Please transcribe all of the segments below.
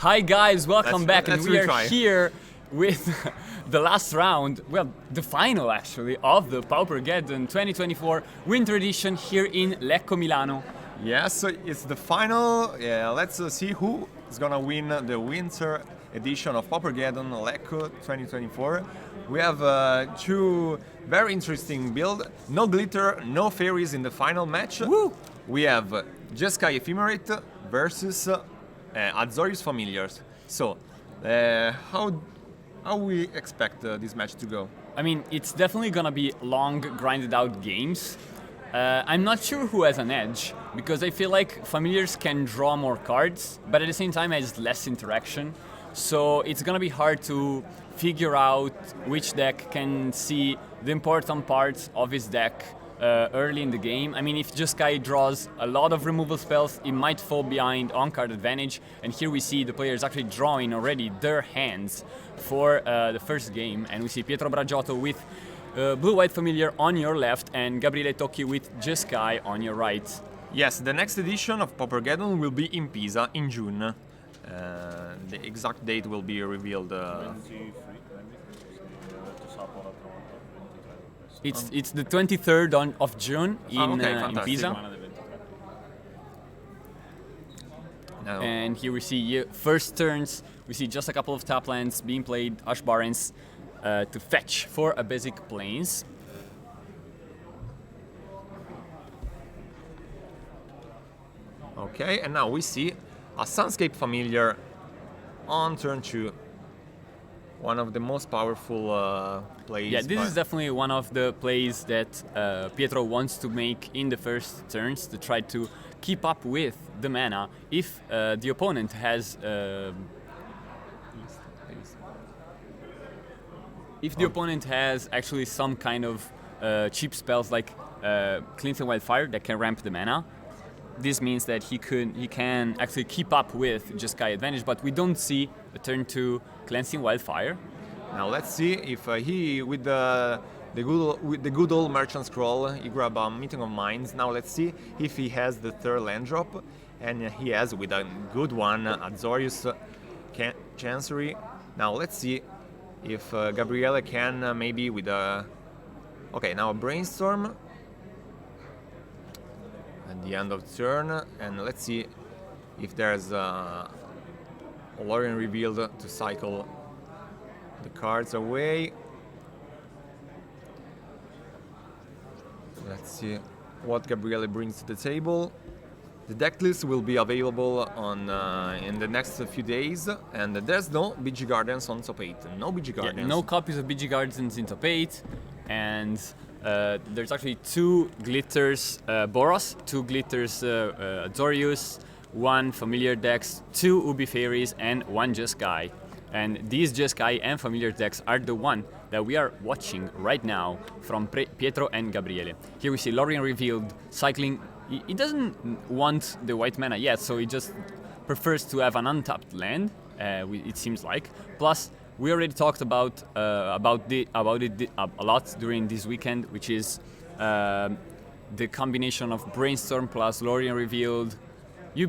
Hi guys, welcome back, and we are retry. here with the last round, well, the final actually, of the Paupergeddon 2024 Winter Edition here in Lecco, Milano. Yes, so it's the final. Yeah, let's see who is gonna win the winter edition of Paupergeddon Lecco 2024. We have two very interesting builds. No glitter, no fairies in the final match. Woo! We have Jeskai Ephemerate versus Azorius Familiars. So, how we expect this match to go? I mean, it's definitely gonna be long, grinded out games. I'm not sure who has an edge, because I feel like Familiars can draw more cards, but at the same time has less interaction. So it's gonna be hard to figure out which deck can see the important parts of his deck early in the game. I mean, if Jeskai draws a lot of removal spells, it might fall behind on-card advantage, and here we see the players actually drawing already their hands for the first game, and we see Pietro Bragiotto with Blue-White Familiar on your left and Gabriele Tocchi with Jeskai on your right. Yes, the next edition of Paupergeddon will be in Pisa in June. The exact date will be revealed. It's the 23rd of June in Pisa. Now, And here we see first turns, we see just a couple of tap lands being played, Ash Barrens to fetch for a basic plains. okay, and now we see a Sunscape Familiar on turn 2. One of the most powerful plays. Yeah, this is definitely one of the plays that Pietro wants to make in the first turns to try to keep up with the mana if the opponent has actually some kind of cheap spells like Cleansing Wildfire that can ramp the mana. This means that he can actually keep up with Jeskai advantage, but we don't see a turn 2 Cleansing Wildfire. Now let's see if he with the good old Merchant Scroll he grab a Meeting of Minds. Now let's see if he has the third land drop, and he has with a good one Azorius Chancery. Now let's see if Gabriele can maybe with a now a Brainstorm at the end of turn, and let's see if there's Lorien revealed to cycle the cards away. Let's see what Gabriele brings to the table. The deck list will be available on in the next few days, and there's no BG Gardens on top 8. No BG Gardens. Yeah, no copies of BG Gardens in top 8, and there's actually 2 glitters Boros, 2 glitters Azorius, 1 Familiar decks, 2 Ubi Fairies, and 1 Jeskai. And these Jeskai and Familiar decks are the one that we are watching right now from Pietro and Gabriele. Here we see Lorien revealed cycling. He doesn't want the white mana yet, so he just prefers to have an untapped land, it seems like. Plus, we already talked about it a lot during this weekend, which is the combination of Brainstorm plus Lorien revealed. You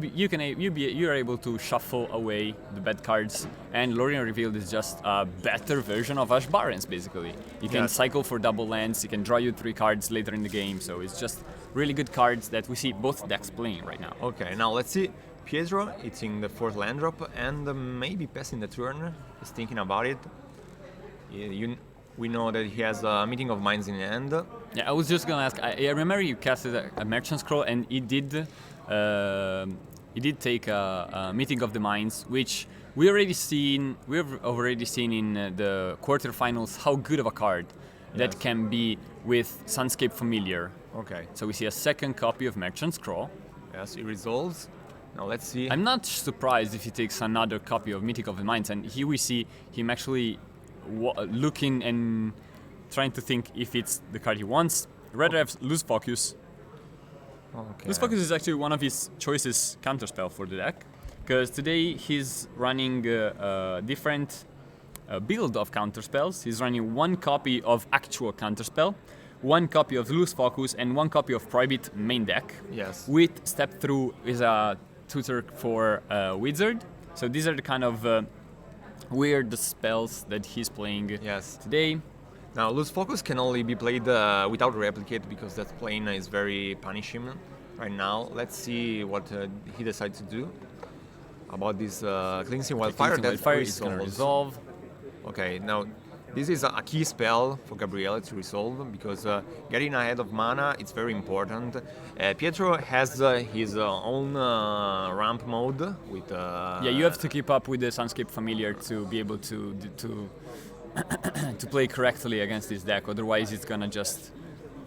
are able to shuffle away the bad cards, and Lorien revealed is just a better version of Ash Barrens, basically. You can cycle for double lands, you can draw you 3 cards later in the game, so it's just really good cards that we see both decks playing right now. Okay, now let's see Pietro hitting the 4th land drop and maybe passing the turn. He's thinking about it. We know that he has a Meeting of Minds in hand. Yeah, I was just gonna ask. I remember you casted a Merchant Scroll, and he did take a Meeting of the Minds, which we've already seen in the quarterfinals how good of a card that can be with Sunscape Familiar. Okay. So we see a second copy of Merchant Scroll. Yes, it resolves. Now let's see. I'm not surprised if he takes another copy of Meeting of the Minds, and here we see him actually looking and trying to think if it's the card he wants. Rather have Lose Focus. Okay. Lose Focus is actually one of his choices counterspell for the deck, because today he's running a different build of counterspells. He's running 1 copy of actual counterspell, 1 copy of Lose Focus, and 1 copy of Prohibit main deck. Yes. With Step Through is a tutor for Wizard, So these are the kind of weird spells that he's playing Yes. today. Now, Lose Focus can only be played without Replicate because that plane is very punishing right now. Let's see what he decides to do about this Cleansing Wildfire. Cleansing Wildfire is going to resolve. Okay, now this is a key spell for Gabriele to resolve because getting ahead of mana it's very important. Pietro has his own ramp mode with. Yeah, you have to keep up with the Sunscape Familiar to be able to to play correctly against this deck. Otherwise, it's gonna just.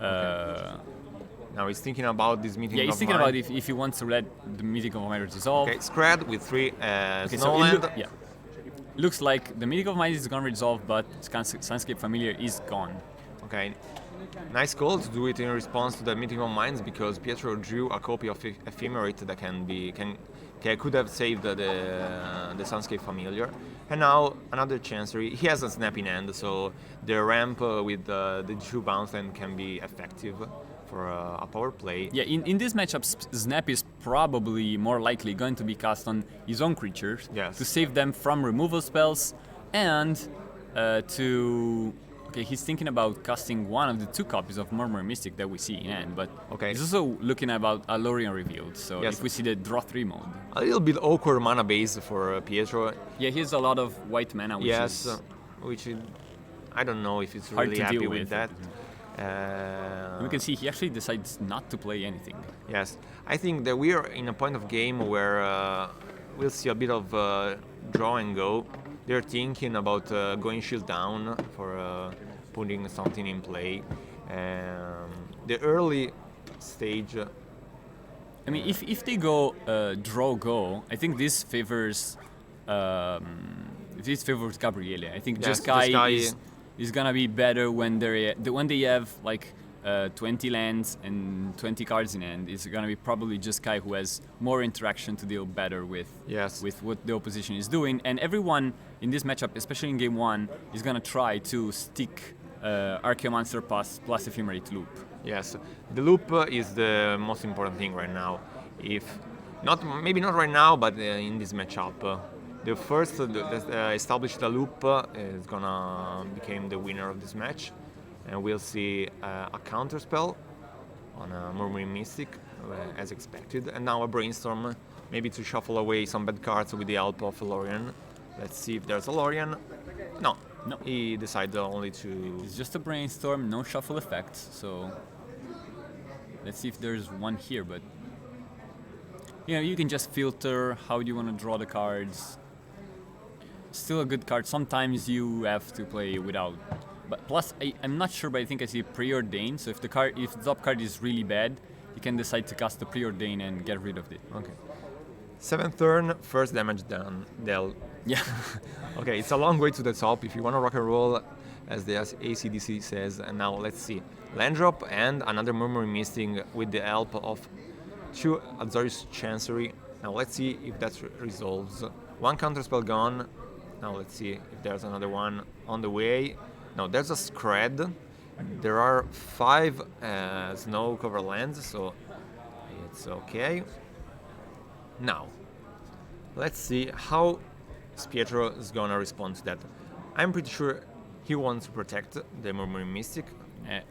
Now he's thinking about this meeting. Yeah, he's of thinking mind. about if he wants to let the Mythic of Mind resolve. Okay, Scred with 3 Okay, Snowland. yeah. Looks like the Mythic of Mind is gonna resolve, but Sunscape Familiar is gone. Okay, nice call to do it in response to the Meeting of Minds because Pietro drew a copy of Ephemerate that could have saved the Sunscape Familiar. And now another Chancery. He has a Snap in hand, so the ramp with the 2 bounce land can be effective for a power play. Yeah, in this matchup, Snap is probably more likely going to be cast on his own creatures Yes. to save them from removal spells and to... Okay, he's thinking about casting one of the 2 copies of Murmuring Mystic that we see in hand, but Okay. he's also looking about a Lorien Revealed, so Yes. if we see the draw 3 mode. A little bit awkward mana base for Pietro. Yeah, he has a lot of white mana, which Yes, is which I don't know if it's hard really to happy deal with with. that. We can see he actually decides not to play anything. Yes, I think that we are in a point of game where we'll see a bit of draw and go. They're thinking about going shield down for putting something in play. The early stage. I mean, if they go draw go, I think this favors Gabriele. I think Yes, Jeskai is gonna be better when they have like 20 lands and 20 cards in hand. It's gonna be probably Jeskai who has more interaction to deal better with Yes. with what the opposition is doing. And everyone in this matchup, especially in game 1, is gonna try to stick Archaeomancer plus Ephemerate loop. Yes, the loop is the most important thing right now. Maybe not right now, but in this matchup, the first that established a loop is gonna become the winner of this match, and we'll see a counter spell on a Murmuring Mystic as expected, and now a Brainstorm, maybe to shuffle away some bad cards with the help of Lorien. Let's see if there's a Lorien. No, he decided only to. It's just a Brainstorm, no shuffle effect, so let's see if there's one here, but you can just filter how you want to draw the cards. Still a good card. Sometimes you have to play without. But plus, I'm not sure, but I think I see Preordain. So if the top card is really bad, you can decide to cast the Preordain and get rid of it. Okay. 7th turn, first damage done. Dealt. Yeah. Okay, it's a long way to the top if you want to rock and roll, as the ACDC says. And now let's see. Land drop and another Murmuring Mystic with the help of 2 Azorius Chancery. Now let's see if that resolves. 1 counterspell gone. Now let's see if there's another one on the way. No, there's a Scred. There are 5 snow cover lands, so it's okay. Now, let's see how Pietro is gonna respond to that. I'm pretty sure he wants to protect the Murmuring Mystic.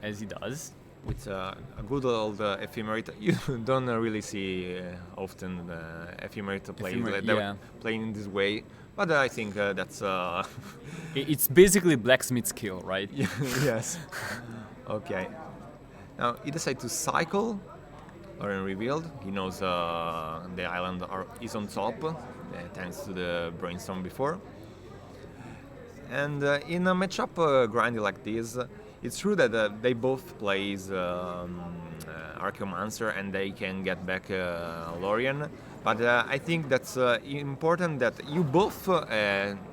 As he does. With a good old Ephemerate. You don't really see often Ephemerate playing in this way, but I think that's... It's basically Blacksmith's skill, right? Yes. Okay. Now, he decided to cycle Lorien Revealed. He knows the island is on top, thanks to the Brainstorm before. And in a matchup grindy like this, it's true that they both plays Archaeomancer and they can get back Lorien, but I think that's important that you both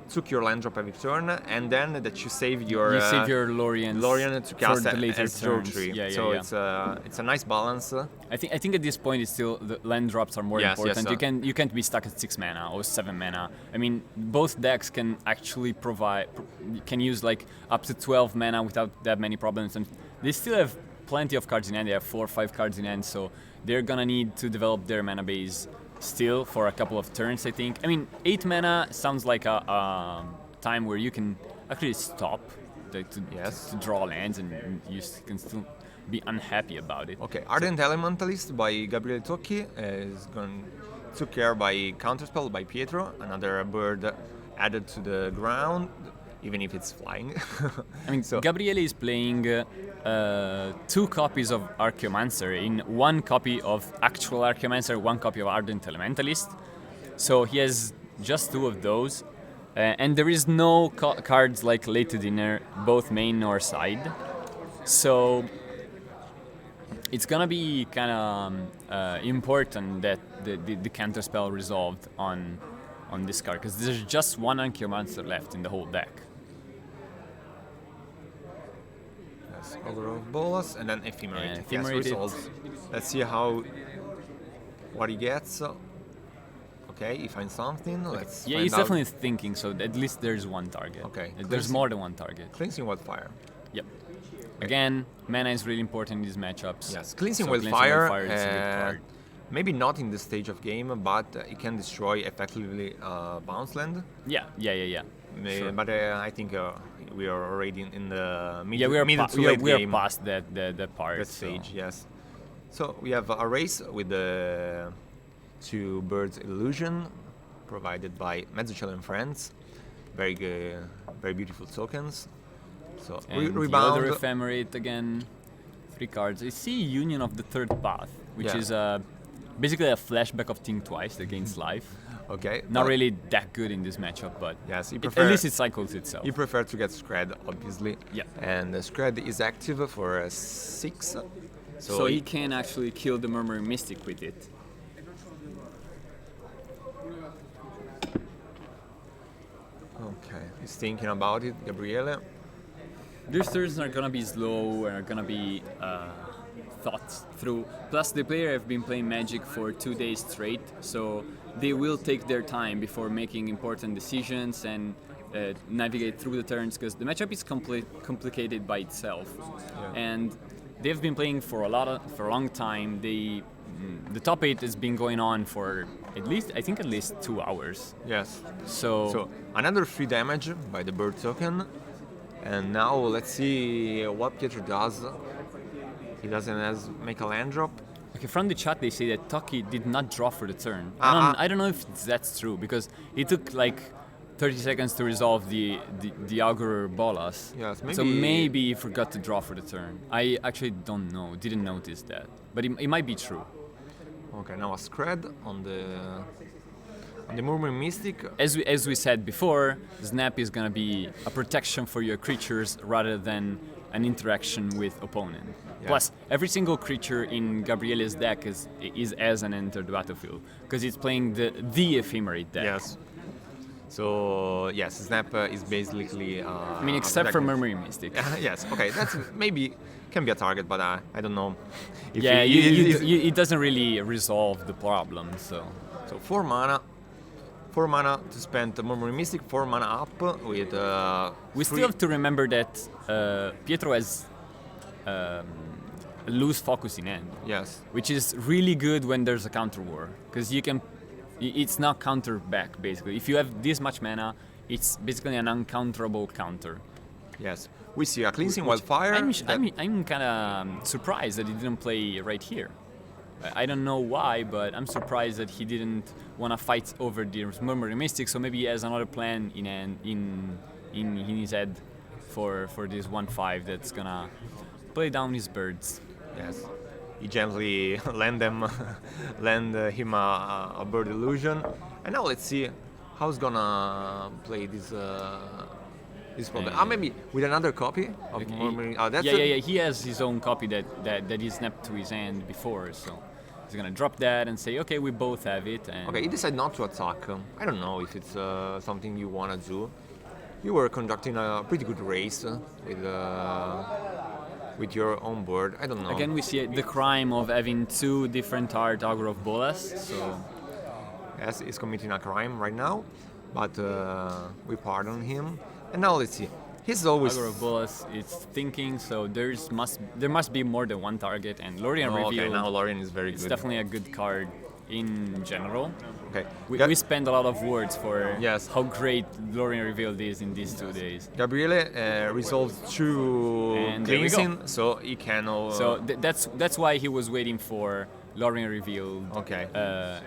took your land drop every turn and then that you save your Lorien to cast for the later as draw turns. tree. Yeah, so yeah. it's a nice balance. I think at this point it's still the land drops are more important. Yes, you can't be stuck at 6 mana or 7 mana. I mean, both decks can actually can use like up to 12 mana without that many problems, and they still have plenty of cards in hand. They have 4 or 5 cards in hand, so they're gonna need to develop their mana base still for a couple of turns, I think. I mean, 8 mana sounds like a time where you can actually stop to draw lands, and you can still be unhappy about it. Okay, Ardent Elementalist by Gabriele Tocchi is going took care by Counterspell by Pietro, another bird added to the ground, even if it's flying. I mean, Gabriele is playing 2 copies of Archaeomancer in 1 copy of actual Archaeomancer, 1 copy of Ardent Elementalist. So he has just 2 of those. And there is no cards like Late to Dinner, both main or side. So it's gonna be kind of important that the counterspell resolved on this card, because there's just 1 Archaeomancer left in the whole deck. Yes, Ogre of Bolas, and then Ephemerate. Yes, results. Let's see what he gets. Okay, he finds something. Let's yeah, find he's out. definitely thinking, so at least there's 1 target. Okay. There's more than 1 target. Cleansing Wildfire. Yep. Again, mana is really important in these matchups. Yes, Cleansing so Wildfire is a good card. Maybe not in this stage of game, but it can destroy effectively bounce land. Yeah. Sure. But I think we are already in the mid, Yeah, we are game. past that part. That stage, yes. So we have a race with the 2 Birds Illusion, provided by Mezzocello and Friends. Very good, very beautiful tokens. So and rebound. The other Ephemerate again, 3 cards. I see Union of the Third Path, which is basically a flashback of Think Twice that gains life. Okay. Not really that good in this matchup, but yes, at least it cycles itself. You prefer to get Scred, obviously. Yeah. And Scred is active for 6. So he can actually kill the Murmuring Mystic with it. Okay, he's thinking about it, Gabriele. These turns are gonna be slow and are gonna be thought through. Plus, the player have been playing Magic for 2 days straight, so they will take their time before making important decisions and navigate through the turns, because the matchup is complicated by itself. Yeah. And they've been playing for a long time. The top 8 has been going on for at least 2 hours. Yes. So another 3 damage by the bird token. And now let's see what Pietro does. He doesn't make a land drop. Okay, from the chat they say that Toki did not draw for the turn. I don't know if that's true, because it took like 30 seconds to resolve the Augurer Bolas. Yes, maybe. So maybe he forgot to draw for the turn. I actually don't know, didn't notice that. But it might be true. Okay, now a Scred on the Murmuring Mystic. As we said before, Snap is gonna be a protection for your creatures rather than an interaction with opponent. Yeah. Plus, every single creature in Gabriele's deck is as an enter the battlefield, because it's playing the Ephemerate deck. Yes. So yes, Snap is basically. I mean, except for Murmuring Mystic. Yes. Okay, that's maybe can be a target, but I don't know. If it doesn't really resolve the problem. So 4 mana. 4 mana to spend Murmuring Mystic, 4 mana up with. We still have to remember that Pietro has lose focus in hand. Yes. Which is really good when there's a counter war, because it's not counter back basically. If you have this much mana, it's basically an uncounterable counter. Yes. We see a Cleansing Wildfire. I'm kind of surprised that he didn't play right here. I don't know why, but I'm surprised that he didn't want to fight over the Murmuring Mystic. So maybe he has another plan in his head for this 1/5 that's gonna play down his birds. Yes, he gently lend him a bird illusion, and now let's see how he's gonna play this problem. Maybe with another copy of Murmuring. He has his own copy that he snapped to his hand before, so he's gonna drop that and say, okay, we both have it. And okay, he decided not to attack. I don't know if it's something you wanna do. You were conducting a pretty good race with your own board. I don't know. Again, we see the crime of having 2 different art Augur of Bolas. So yes, he's committing a crime right now, but we pardon him. And now let's see. He's always Augur of Bolas is thinking, so there must be more than 1 target. And Lorien revealed. Okay, now Lorien is very it's good. Definitely a good card in general. Okay. We spend a lot of words for Yes. how great Lorien revealed is in these 2 days. Gabriele resolved through And there we go. cleansing, so he can. So that's why he was waiting for Lorien revealed. Okay.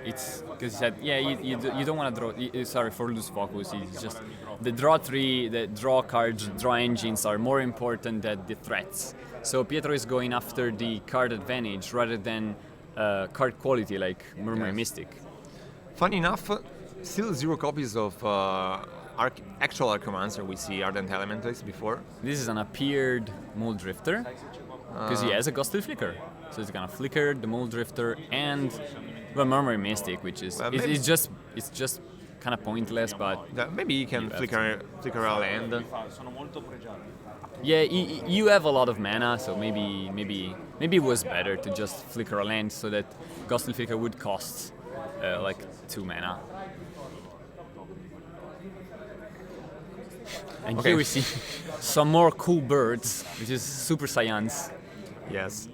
It's because he said, yeah, you don't want to draw. Sorry for lose focus. It's just the draw tree, the draw cards, draw engines are more important than the threats. So Pietro is going after the card advantage rather than card quality like Murmuring Mystic. Funny enough, still 0 copies of actual Archomancer. We see Ardent Elementalist before. This is an appeared Mold Drifter because he has a Ghostly Flicker. So it's gonna flicker the Mold Drifter and the Murmuring Mystic, which is it's just kind of pointless, but Maybe he can flicker a land. yeah, you have a lot of mana, so maybe it was better to just flicker a land so that Ghostly Flicker would cost like 2 mana. And Okay. here we see some more cool birds, which is Super Saiyans. Yes.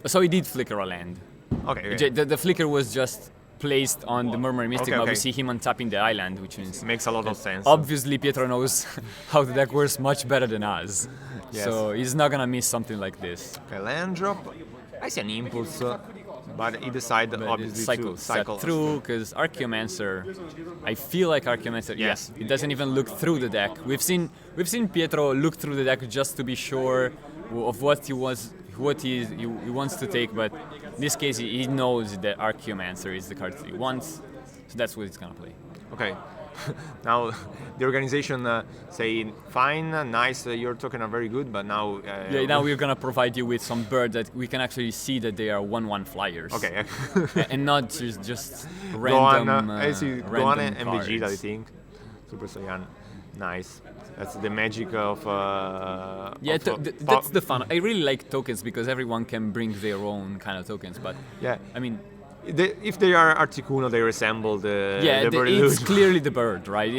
So he did flicker a land. Okay. The flicker was just placed on the Murmuring Mystic, Okay, but okay. we see him untapping the island, which means Makes a lot of sense. obviously Pietro knows how the deck works much better than us. Yes. So he's not gonna miss something like this. Okay, land drop. I see an impulse, but he decided But obviously it to cycle through, because Archaeomancer, I feel like Archaeomancer, Yes. it doesn't even look through the deck. We've seen Pietro look through the deck just to be sure of what he wants to take, but in this case he knows that Archaeomancer is the card that he wants, so that's what he's gonna play. Okay. Now the organization say, fine, nice, your token are very good, but now. Now we're gonna provide you with some birds that we can actually see that they are 1/1 flyers. Okay. and not just random. I see Gohan random and cards. Vegeta, I think. Super Saiyan. Nice. That's the magic of. That's the fun. I really like tokens because everyone can bring their own kind of tokens. But Yeah. I mean, If they are Articuno, they resemble the bird it's illusion. clearly the bird, right?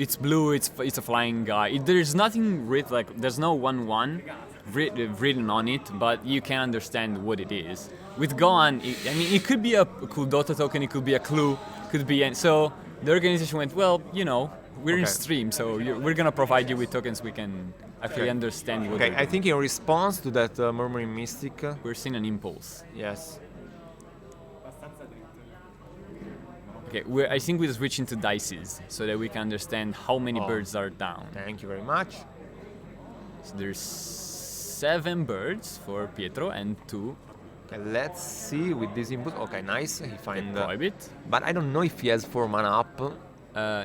It's blue. It's a flying guy. There's nothing written like there's no 1/1 written on it, but you can understand what it is. With Gohan, it could be a cool Dota token. It could be a clue. Could be so. The organization went, well, we're in Okay. stream, so we're gonna provide you with tokens we can actually understand what. Okay, they're I doing. think in response to that Murmuring Mystic, We're seeing an impulse. yes. Okay, I think we're switching to dices so that we can understand how many birds are down. Thank you very much. So there's 7 birds for Pietro and 2 Okay, let's see with this input. Okay, nice. He find. Prohibit. But I don't know if he has 4 mana up.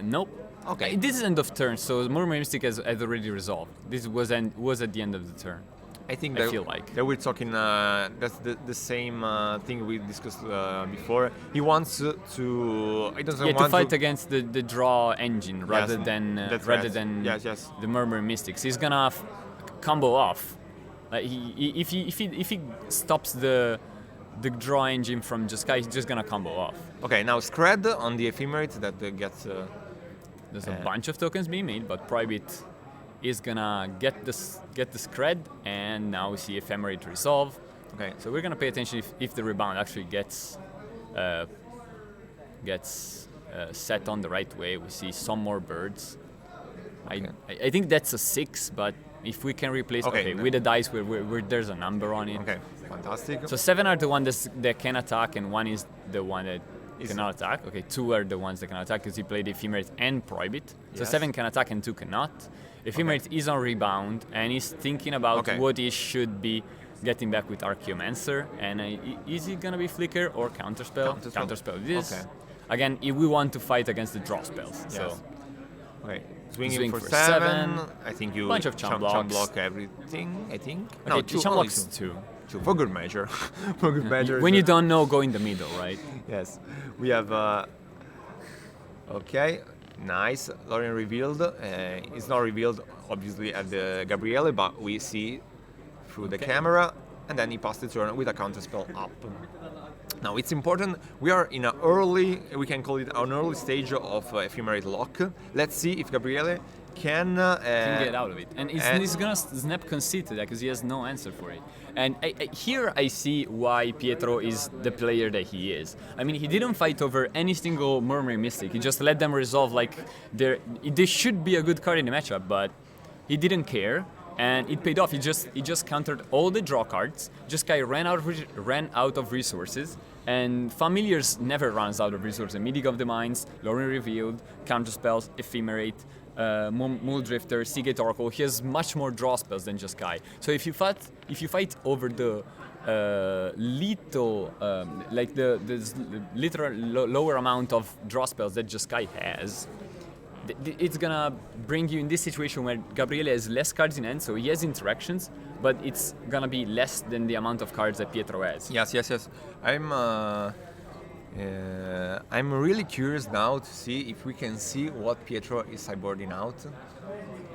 Nope. Okay. This is end of turn, so Murmuring Mystic has already resolved. This was at the end of the turn. I think I feel like. that we're talking. That's the same thing we discussed before. He wants to. He doesn't Yeah, want to fight against the draw engine rather than that's rather right. than Yes. the Murmuring Mystics. He's gonna combo off. Like if he stops the draw engine from Jeskai, he's just gonna combo off. Okay, now Scred on the Ephemerate that gets. There's a bunch of tokens being made, but Prohibit is gonna get the Scred, and now we see Ephemerate resolve. Okay. So we're gonna pay attention if the rebound actually gets set on the right way. We see some more birds. Okay. I think that's a 6, but if we can replace with the dice where there's a number on it. Okay. Fantastic. So 7 are the ones that can attack, and 1 is the one that cannot attack. Okay, 2 are the ones that can attack because he played Ephemerate and Prohibit. So Yes. 7 can attack and 2 cannot. Ephemerate is on rebound and he's thinking about what he should be getting back with Archaeomancer. And is it gonna be Flicker or Counterspell? Counterspell. This again, if we want to fight against the draw spells. Yes. So okay. Swinging swing for for 7. 7. I think you Bunch of chump blocks. block everything. I think. okay, No, 2. chump Only blocks 2. 2. For good measure. For good measure. When you don't know, go in the middle, right? Yes. We have. Okay. Nice. Lorien revealed. It's not revealed, obviously, at the Gabriele, but we see through the camera, and then he passed the turn with a counterspell up. Now it's important. We are in an early, we can call it an early stage of ephemerate lock. Let's see if Gabriele can get out of it, and he's gonna snap concede to that because he has no answer for it. And here I see why Pietro is the player that he is. I mean, he didn't fight over any single Murmuring Mystic. He just let them resolve like they should be a good card in the matchup, but he didn't care, and it paid off. He just countered all the draw cards. Jeskai ran out of resources, and Familiars never runs out of resources. Meeting of the Minds, Lorien Revealed, Counterspells, Ephemerate, Muldrifter, Seagate Oracle. He has much more draw spells than Jeskai. So if you fight over the the literal lower amount of draw spells that Jeskai has, it's gonna bring you in this situation where Gabriele has less cards in hand, so he has interactions, but it's gonna be less than the amount of cards that Pietro has. Yes. I'm really curious now to see if we can see what Pietro is sideboarding out.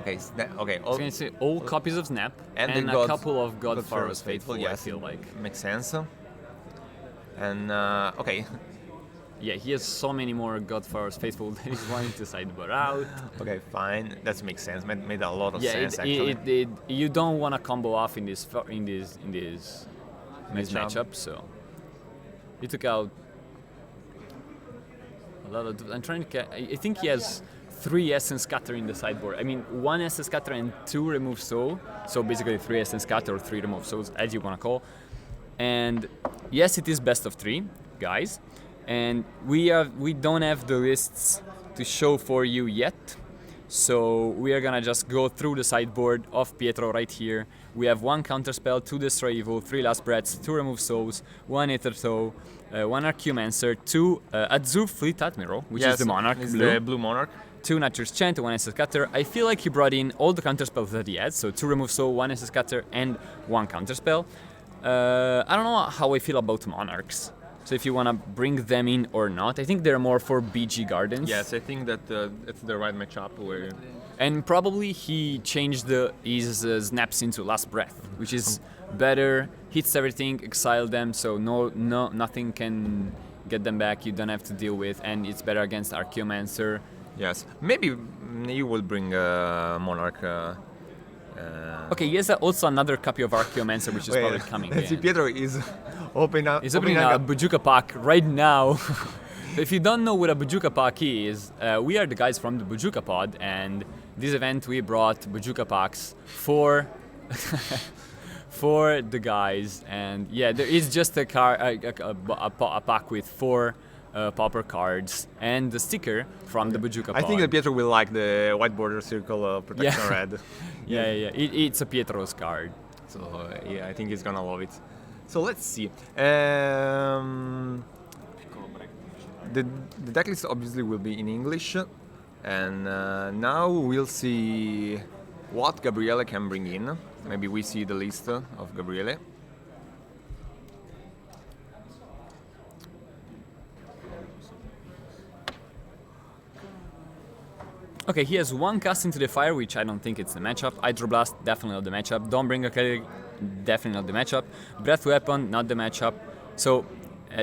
Okay, okay. So you can see all copies of Snap and a couple of Godfather's Faithful. Yes, I feel like makes sense. And okay. Yeah, he has so many more Godfather's Faithful that he's wanting to sideboard out. Okay, fine. That makes sense. Made a lot of sense. You don't want to combo off in this matchup. So he took out a lot of. I'm trying to. I think he has 3 Essence Scatter in the sideboard. I mean, 1 Essence Scatter and 2 Remove Soul. So basically 3 Essence Scatter or 3 Remove Souls, as you want to call. And yes, it is best of 3, guys. And we don't have the lists to show for you yet, so we are gonna just go through the sideboard of Pietro right here. We have 1 Counterspell, 2 Destroy Evil, 3 Last Breaths, 2 Remove Souls, 1 Aether Toe, 1 Arcumancer, 2 Azure Fleet Admiral, which is the Monarch, the blue Monarch, 2 Nature's Chant, 1 Essence Scatter. I feel like he brought in all the counterspells that he had, so 2 Remove Soul, 1 Essence Scatter, and 1 Counterspell. I don't know how I feel about Monarchs. So if you want to bring them in or not, I think they're more for BG Gardens. Yes, I think that it's the right matchup where. And probably he changed his snaps into Last Breath, which is better, hits everything, exile them, so nothing can get them back. You don't have to deal with, and it's better against Archaeomancer. Yes, maybe you will bring Monarch. Okay, he has also another copy of Archaeomancer, which is probably coming. See, Pietro is opening up. He's opening a Bojuka pack right now. So if you don't know what a Bojuka pack is, we are the guys from the BojukaPod, and this event we brought Bojuka packs for for the guys. And yeah, there is just a pack with 4 Pauper cards and the sticker from the BojukaPod. I think that Pietro will like the white border circle protection red. Yeah. It's a Pietro's card. So yeah, I think he's gonna love it. So let's see. The deck list obviously will be in English, and now we'll see what Gabriele can bring in. Maybe we see the list of Gabriele. Okay, he has 1 Cast into the Fire, which I don't think it's the matchup. Hydroblast, definitely not the matchup. Dawnbringer Cleric, definitely not the matchup. Breath Weapon, not the matchup. So,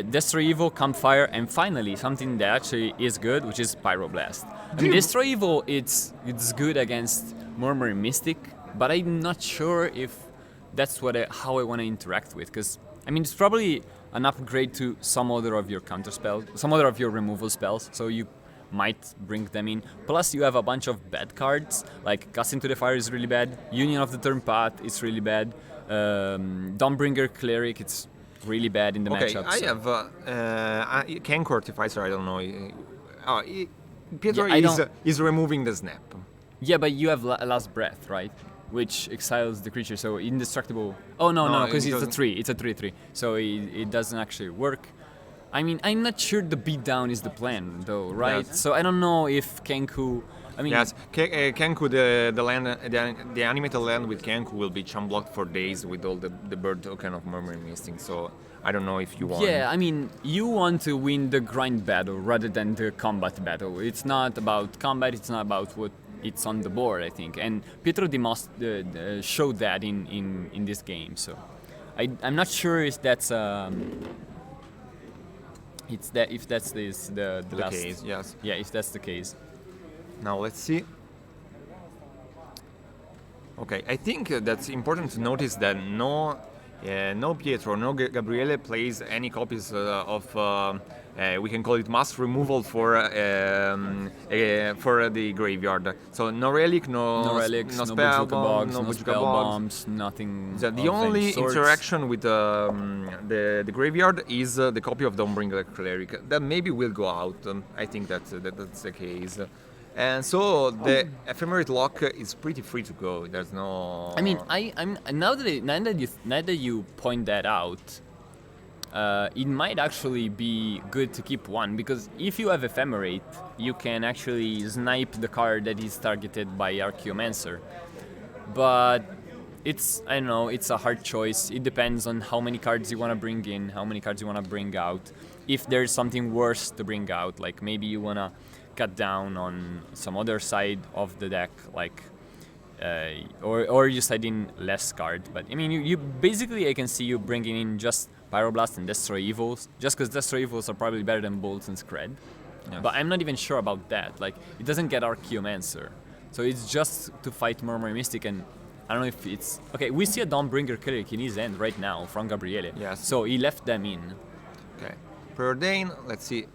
Destroy Evil, Campfire, and finally, something that actually is good, which is Pyroblast. I mean, Destroy Evil, it's good against Murmuring Mystic, but I'm not sure if that's how I want to interact with, because, I mean, it's probably an upgrade to some other of your counterspells, some other of your removal spells, so you might bring them in. Plus you have a bunch of bad cards, like Cast into the Fire is really bad, Union of the Turn Path is really bad, Dawnbringer Cleric, it's really bad in the matchup. I have Kenku Artificer, I don't know. Pietro is removing the snap. Yeah, but you have Last Breath, right? Which exiles the creature, so indestructible. Oh no, because it's a 3. It's a 3/3, so it doesn't actually work. I mean, I'm not sure the beatdown is the plan, though, right? Yes. So I don't know if Kenku. I mean, yes, Kenku, the animated land with Kenku will be chum blocked for days with all the bird token of Murmuring Mystic. So I don't know if you want. Yeah, I mean, you want to win the grind battle rather than the combat battle. It's not about combat. It's not about what it's on the board, I think. And Pietro showed that in this game. So I'm not sure if that's. It's that if that's the last case, yes. Yeah, if that's the case. Now let's see. Okay, I think that's important to notice that no Pietro, no Gabriele plays any copies of we can call it mass removal for the graveyard. So no relic, No relics, no spell Bojuka bomb, bogs, no no Bojuka spell bombs. bombs, nothing. The of any only sorts. interaction with the graveyard is the copy of Don't Bring the Cleric. That maybe will go out. I think that's the case. And so the ephemerate lock is pretty free to go. There's no. I mean, I'm now that you point that out, it might actually be good to keep one, because if you have ephemerate, you can actually snipe the card that is targeted by Archaeomancer. But I don't know, it's a hard choice. It depends on how many cards you want to bring in, how many cards you want to bring out. If there's something worse to bring out, like maybe you want to cut down on some other side of the deck, like or you side in less cards. But I mean, you basically, I can see you bringing in just Pyroblast and Destroy Evils, just because Destroy Evils are probably better than Bolts and Scred. Yes. But I'm not even sure about that. Like, it doesn't get Archaeomancer, so it's just to fight Murmuring Mystic. And I don't know if it's okay. We see a Dawnbringer Cleric in his end right now from Gabriele. Yes. So he left them in. Okay. Preordain. Let's see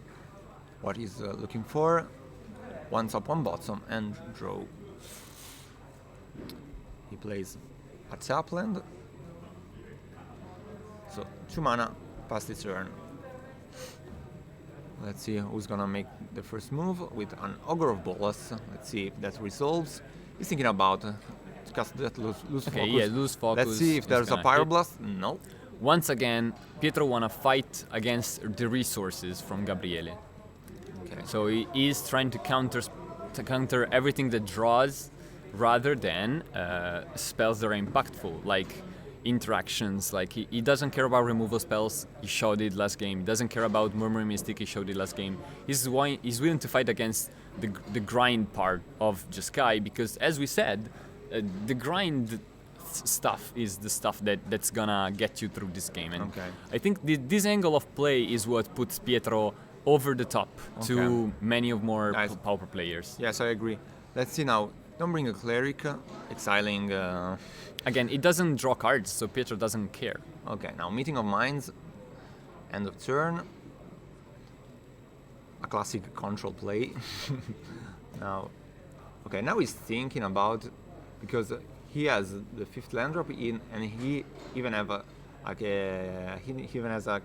what he's looking for. One top, one bottom, and draw. He plays a Tapland. So 2 mana, pass the turn. Let's see who's gonna make the first move with an Ogre of Bolas. Let's see if that resolves. He's thinking about to cast that lose Okay, focus. yeah, lose focus. Let's see if is there's a gonna hit. Pyroblast. No. Once again, Pietro wanna fight against the resources from Gabriele. Okay. So he is trying to counter everything that draws, rather than spells that are impactful, like interactions. Like he doesn't care about removal spells. He showed it last game. He doesn't care about Murmuring Mystic. He showed it last game. He's willing to fight against the grind part of Jeskai, because, as we said, the grind stuff is the stuff that's gonna get you through this game. And Okay. I think this angle of play is what puts Pietro over the top to many of more Nice. Pauper players. Yes, I agree. Let's see now. Don't bring a Cleric, exiling. Again, it doesn't draw cards, so Pietro doesn't care. Okay, now Meeting of Minds. End of turn. A classic control play. Now, okay, now he's thinking about, because he has the 5th land drop in, and he even have he even has a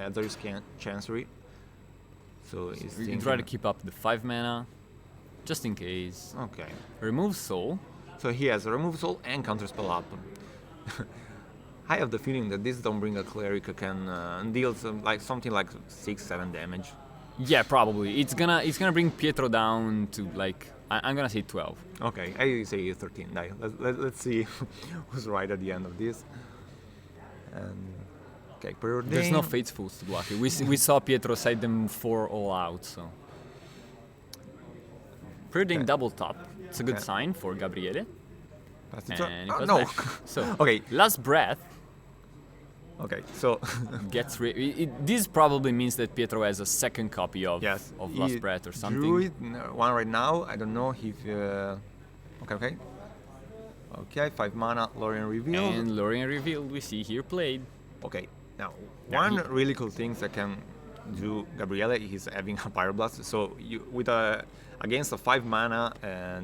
Azorius Chancery. So he's You thinking. try to keep up the 5 mana, just in case. Okay. Remove Soul. So he has a Remove Soul and Counterspell up. I have the feeling that this Don't Bring a Cleric can deal something like 6-7 damage. Yeah, probably. It's gonna bring Pietro down to, like, I'm gonna say 12. Okay, I say 13. Let's see who's right at the end of this. Okay, Preordain. There's no Faithfuls to block it. We saw Pietro side them 4 all out, so. Preordain Okay. double top. It's a good Okay. sign for Gabriele. Pass the turn. And it Oh, goes no. back. So, Okay. Last Breath Okay, so gets this probably means that Pietro has a second copy of yes, Last Breath or something. Drew it, one right now. I don't know if. Okay, 5 mana, Lorien Reveal. And Lorien Revealed, we see here played. Okay, now Yeah, one really cool thing that can do Gabriele is having a Pyroblast. So you against a 5 mana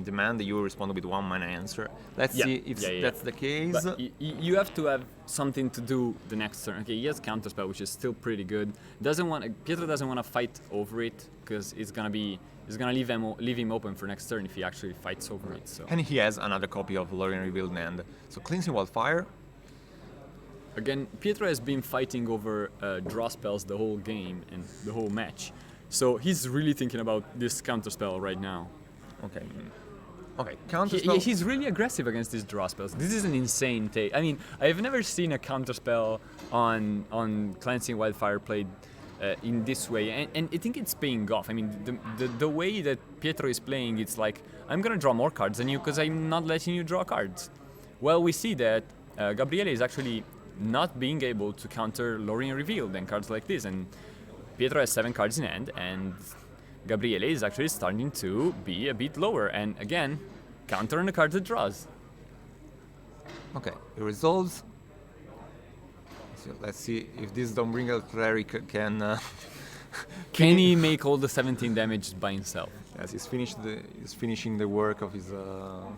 demand, you respond with 1 mana answer. Let's Yeah, see if yeah. that's the case. But you have to have something to do the next turn. Okay, he has Counterspell, which is still pretty good. Pietro doesn't want to fight over it, because it's gonna leave him open for next turn if he actually fights over it. So And he has another copy of Lorien Revealed Land. So Cleansing Wildfire. again, Pietro has been fighting over draw spells the whole game and the whole match. So he's really thinking about this Counterspell right now. Okay. Okay, Counterspell. He's really aggressive against these draw spells. This is an insane take. I mean, I've never seen a Counterspell on Cleansing Wildfire played in this way, and I think it's paying off. I mean, the way that Pietro is playing, it's like, I'm gonna draw more cards than you because I'm not letting you draw cards. Well, we see that Gabriele is actually not being able to counter Lorien Revealed and cards like this, and Pietro has 7 cards in hand, and Gabriele is actually starting to be a bit lower. And again, counter on the card that draws. Okay, it resolves. So let's see if this Dawnbringer cleric can. Can he make all the 17 damage by himself? Yes, he's finishing the work of his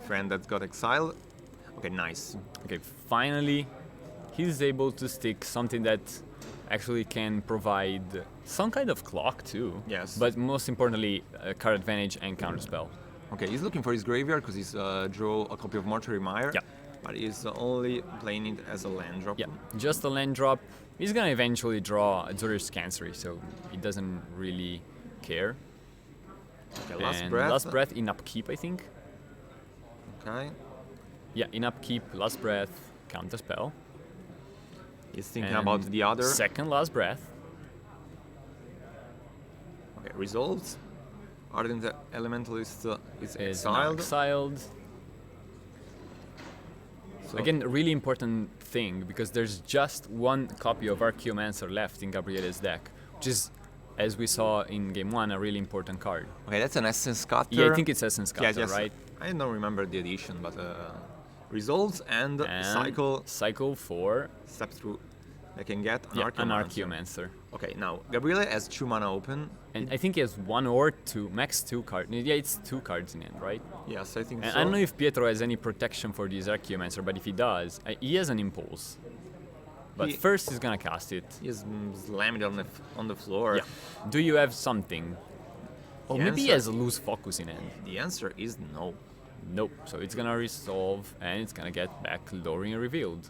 friend that got exiled. Okay, nice. Okay, finally, he's able to stick something that actually can provide some kind of clock too. Yes. But most importantly, card advantage and counterspell. Okay, he's looking for his graveyard because he's drew a copy of Mortuary Mire. Yeah. But he's only playing it as a land drop. Yeah, just a land drop. He's gonna eventually draw Azorius Chancery, so he doesn't really care. Okay, last And breath. last breath in upkeep, I think. Okay. Yeah, in upkeep, last breath, counterspell. He's thinking And about the other. Second last breath. Okay, resolves. Ardent Elementalist is Is now exiled. exiled. So Again, a really important thing, because there's just one copy of Archaeomancer left in Gabriele's deck, which is, as we saw in game 1, a really important card. Okay, that's an Essence Cutter. Yeah, I think it's Essence Cutter, Yes, yes. right? I don't remember the edition, but resolves and cycle Cycle for step through. They can get an an Archaeomancer. Archaeomancer. Okay, now Gabriele has 2 mana open. And I think he has 1 or 2, max 2 cards. Yeah, it's 2 cards in hand, right? Yes, I think And so. I don't know if Pietro has any protection for this Archaeomancer, but if he does, he has an Impulse. But He- first he's gonna cast it. He's slammed it on the floor. Yeah. Do you have something? Oh, The maybe he answer- has a loose focus in hand. The answer is no. Nope. So it's gonna resolve and it's gonna get back Lorien revealed.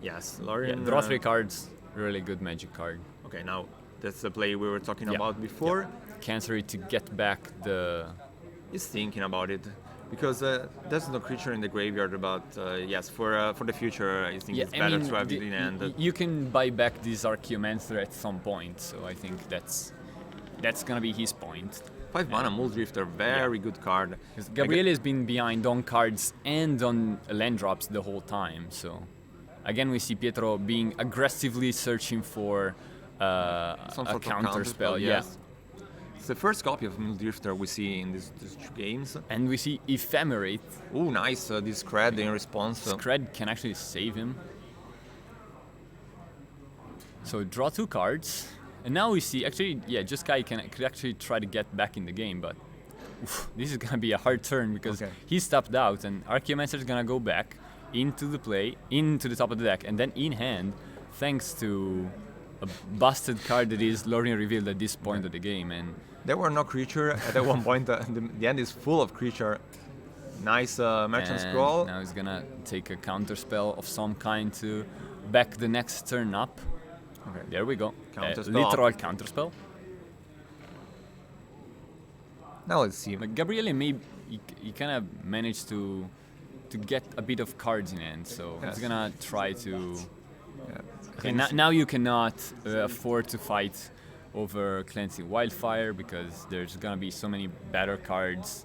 Yes, Yeah, Lorien. draw 3 cards. Really good magic card. Okay, now that's the play we were talking Yeah. about before. Chancery to get back the. He's thinking about it because there's no creature in the graveyard. But yes, for the future, I think it's better to have it in hand. You can buy back this Archaeomancer at some point, so I think that's gonna be his point. 5 mana Muldrifter, very good card. Because Gabriele has been behind on cards and on land drops the whole time, so again we see Pietro being aggressively searching for Some a sort of counterspell. Yeah. yes. It's the first copy of Muldrifter we see in these 2 games. And we see Ephemerate. Oh, nice! This cred in response. Scred can actually save him. So draw 2 cards. And now we see, actually, yeah, Jeskai could actually try to get back in the game, but this is gonna be a hard turn because Okay. he stopped out and Archaeomancer is gonna go back into the play, into the top of the deck, and then in hand, thanks to a busted card that is Lorien revealed at this point of the game. And There were no creature at that one point. The end is full of creature. Nice Merchant and Scroll. now he's gonna take a counterspell of some kind to back the next turn up. Okay. There we go. Counterspell. Literal counterspell. Now let's see. But Gabriele he kind of managed to get a bit of cards in hand, so Yes. he's gonna try to. Yeah. Okay, now you cannot afford to fight over Cleansing Wildfire because there's gonna be so many better cards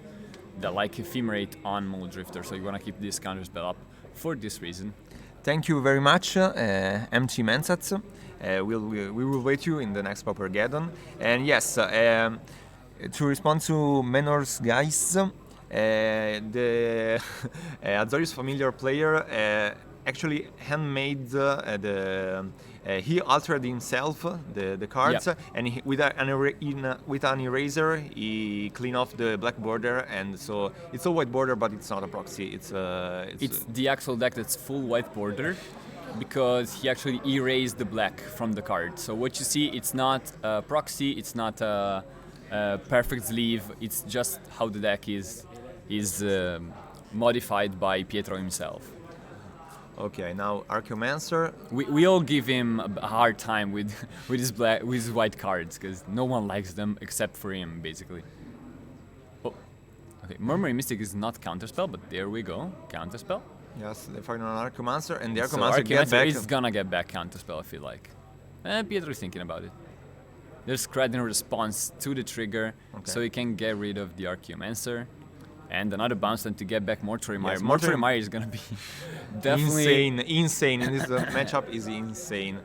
that like Ephemerate on Muldrifter, so you wanna keep this counterspell up for this reason. Thank you very much, MT Mensats. We will wait you in the next Paupergeddon. And yes, to respond to Menor's guys, the Azorius Familiar player actually handmade he altered himself the cards, Yeah. and with an eraser he cleaned off the black border, and so it's a white border, but it's not a proxy. It's the actual deck that's full white border because he actually erased the black from the card. So what you see, it's not a proxy, it's not a perfect sleeve, it's just how the deck is modified by Pietro himself. Okay, now Archaeomancer. We all give him a hard time with his white cards because no one likes them except for him, basically. Oh, okay. Murmuring Mystic is not counterspell, but there we go, counterspell. Yes, they find an Archaeomancer, and the So Archaeomancer gets Archaeomancer back. is gonna get back counterspell, I feel like. Pietro is thinking about it. There's cred in response to the trigger, Okay. so he can get rid of the Archaeomancer. And another bounce then to get back Mortuary Mire. Yes, Mortuary Mortuary- Mire is gonna be definitely insane. In this matchup is insane.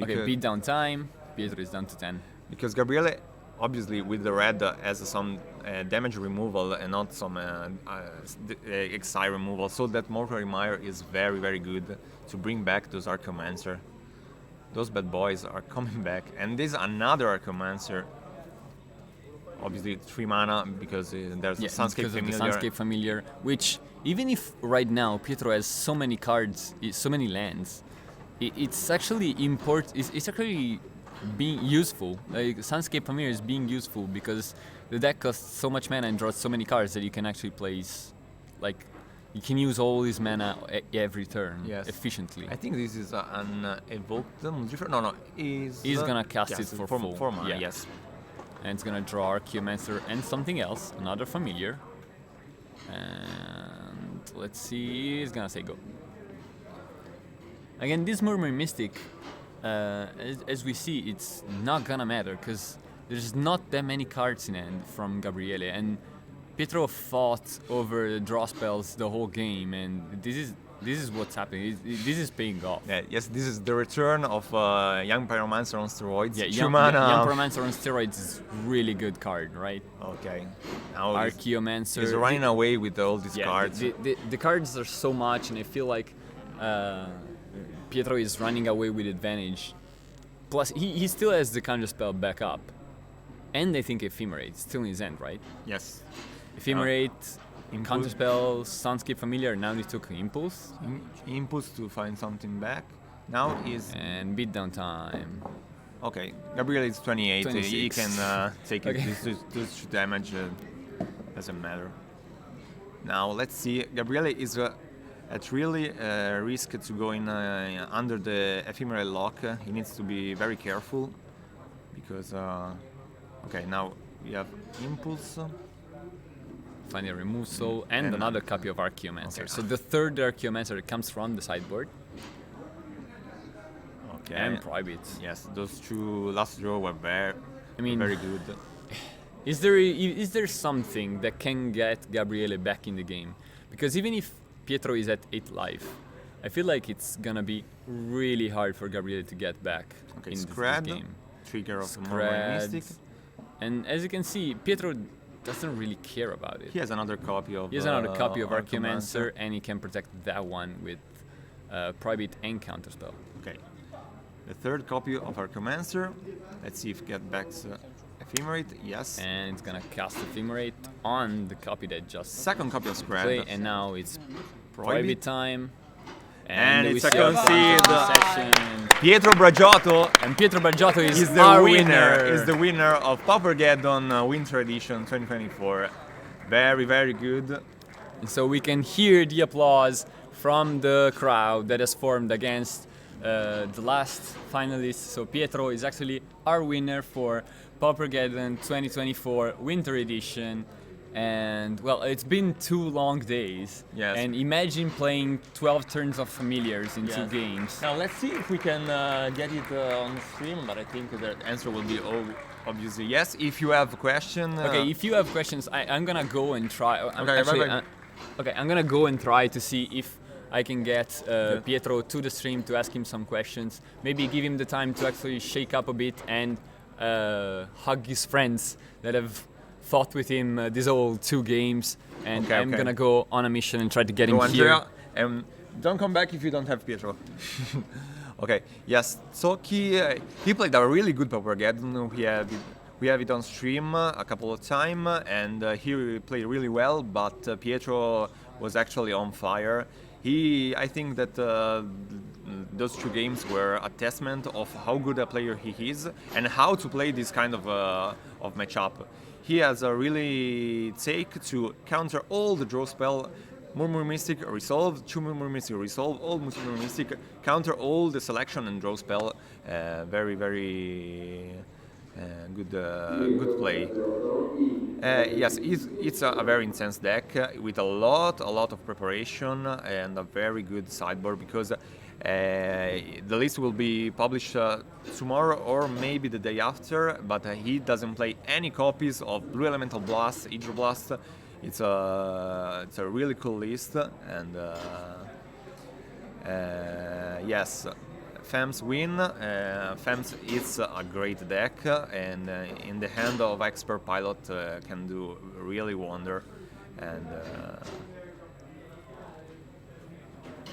okay. Beat down time. Pietro is down to 10. Because Gabriele, obviously with the red, has some damage removal and not some XI removal, so that Mortal Reminder is very, very good to bring back those Archaeomancer. Those bad boys are coming back, and this is another Archaeomancer. Obviously 3 mana because there's a Sunscape because Familiar. of the Sunscape Familiar, which even if right now Pietro has so many cards, so many lands, it's actually it's actually being useful. Like Sunscape Familiar is being useful because the deck costs so much mana and draws so many cards that you can actually place, like you can use all this mana every turn efficiently. I think this is an evoked Mudrifer. No, he's gonna cast it for 4 mana. Yeah. Yes. And it's gonna draw Archaeomancer and something else, another familiar. And let's see, he's gonna say go. Again, this Murmuring Mystic, as we see, it's not gonna matter because there's not that many cards in hand from Gabriele, and Pietro fought over the draw spells the whole game, and this is what's happening. This is paying off. Yeah, yes, this is the return of Young Pyromancer on steroids. Yeah, Young Pyromancer on steroids is really good card, right? Okay. Now Archaeomancer. He's running away with all these cards. The cards are so much, and I feel like Pietro is running away with advantage. Plus, he still has the counterspell back up. And I think Ephemerate still in his end, right? Yes. Ephemerate, Counterspell, Sunscape Familiar, now he took Impulse. Impulse to find something back. Now is... And beatdown time. Okay, Gabriel is 28. 26. He can take Okay. this damage. Doesn't matter. Now let's see. Gabriele is at really risk to go in under the ephemeral lock. He needs to be very careful because. Okay, now we have Impulse. Finally remove Soul and another copy of Archaeomancer. Okay. So the third Archaeomancer comes from the sideboard. Okay. And Prohibit. Yes, those two last draw were very good. Is there something that can get Gabriele back in the game? Because even if Pietro is at 8 life, I feel like it's gonna be really hard for Gabriele to get back Okay, in this Scrad, game. trigger of Murmuring Mystic. And as you can see, Pietro doesn't really care about it. He has another copy of Archaeomancer, and he can protect that one with Prohibit and Counterspell. Okay. The third copy of Archaeomancer. Let's see if get back Ephemerate. Yes. And it's gonna cast Ephemerate on the copy that just Second copy of Scrad. play, and now it's Prohibit time. And we it's a see concede. section. Pietro Bragiotto And Pietro Bargiotto is the our winner. Is the winner of Paupergeddon Winter Edition 2024. Very, very good. And so we can hear the applause from the crowd that has formed against the last finalist. So Pietro is actually our winner for Paupergeddon 2024 Winter Edition. And well, it's been 2 long days. Yes. And imagine playing 12 turns of familiars in 2 games. Now let's see if we can get it on stream, but I think the answer will be obviously yes. If you have a question... Okay, if you have questions, I'm gonna go and try. Okay, I'm gonna go and try to see if I can get Pietro to the stream to ask him some questions. Maybe give him the time to actually shake up a bit and hug his friends that have fought with him these whole 2 games. And I'm gonna go on a mission and try to get him here. And don't come back if you don't have Pietro. Okay, yes. So he played a really good Paupergeddon. We have it on stream a couple of times, and he played really well. But Pietro was actually on fire. I think that those 2 games were a testament of how good a player he is and how to play this kind of matchup. He has a really take to counter all the draw spell. Murmuring Mystic resolve, 2 Murmuring Mystic resolve, all Murmuring Mystic counter all the selection and draw spell. Very, very good play. Yes, it's a very intense deck with a lot of preparation and a very good sideboard because the list will be published tomorrow or maybe the day after, but he doesn't play any copies of Blue Elemental Blast, Hydroblast. It's a really cool list, and yes, Fems win. Fems is a great deck, and in the hand of expert pilot can do really wonder. And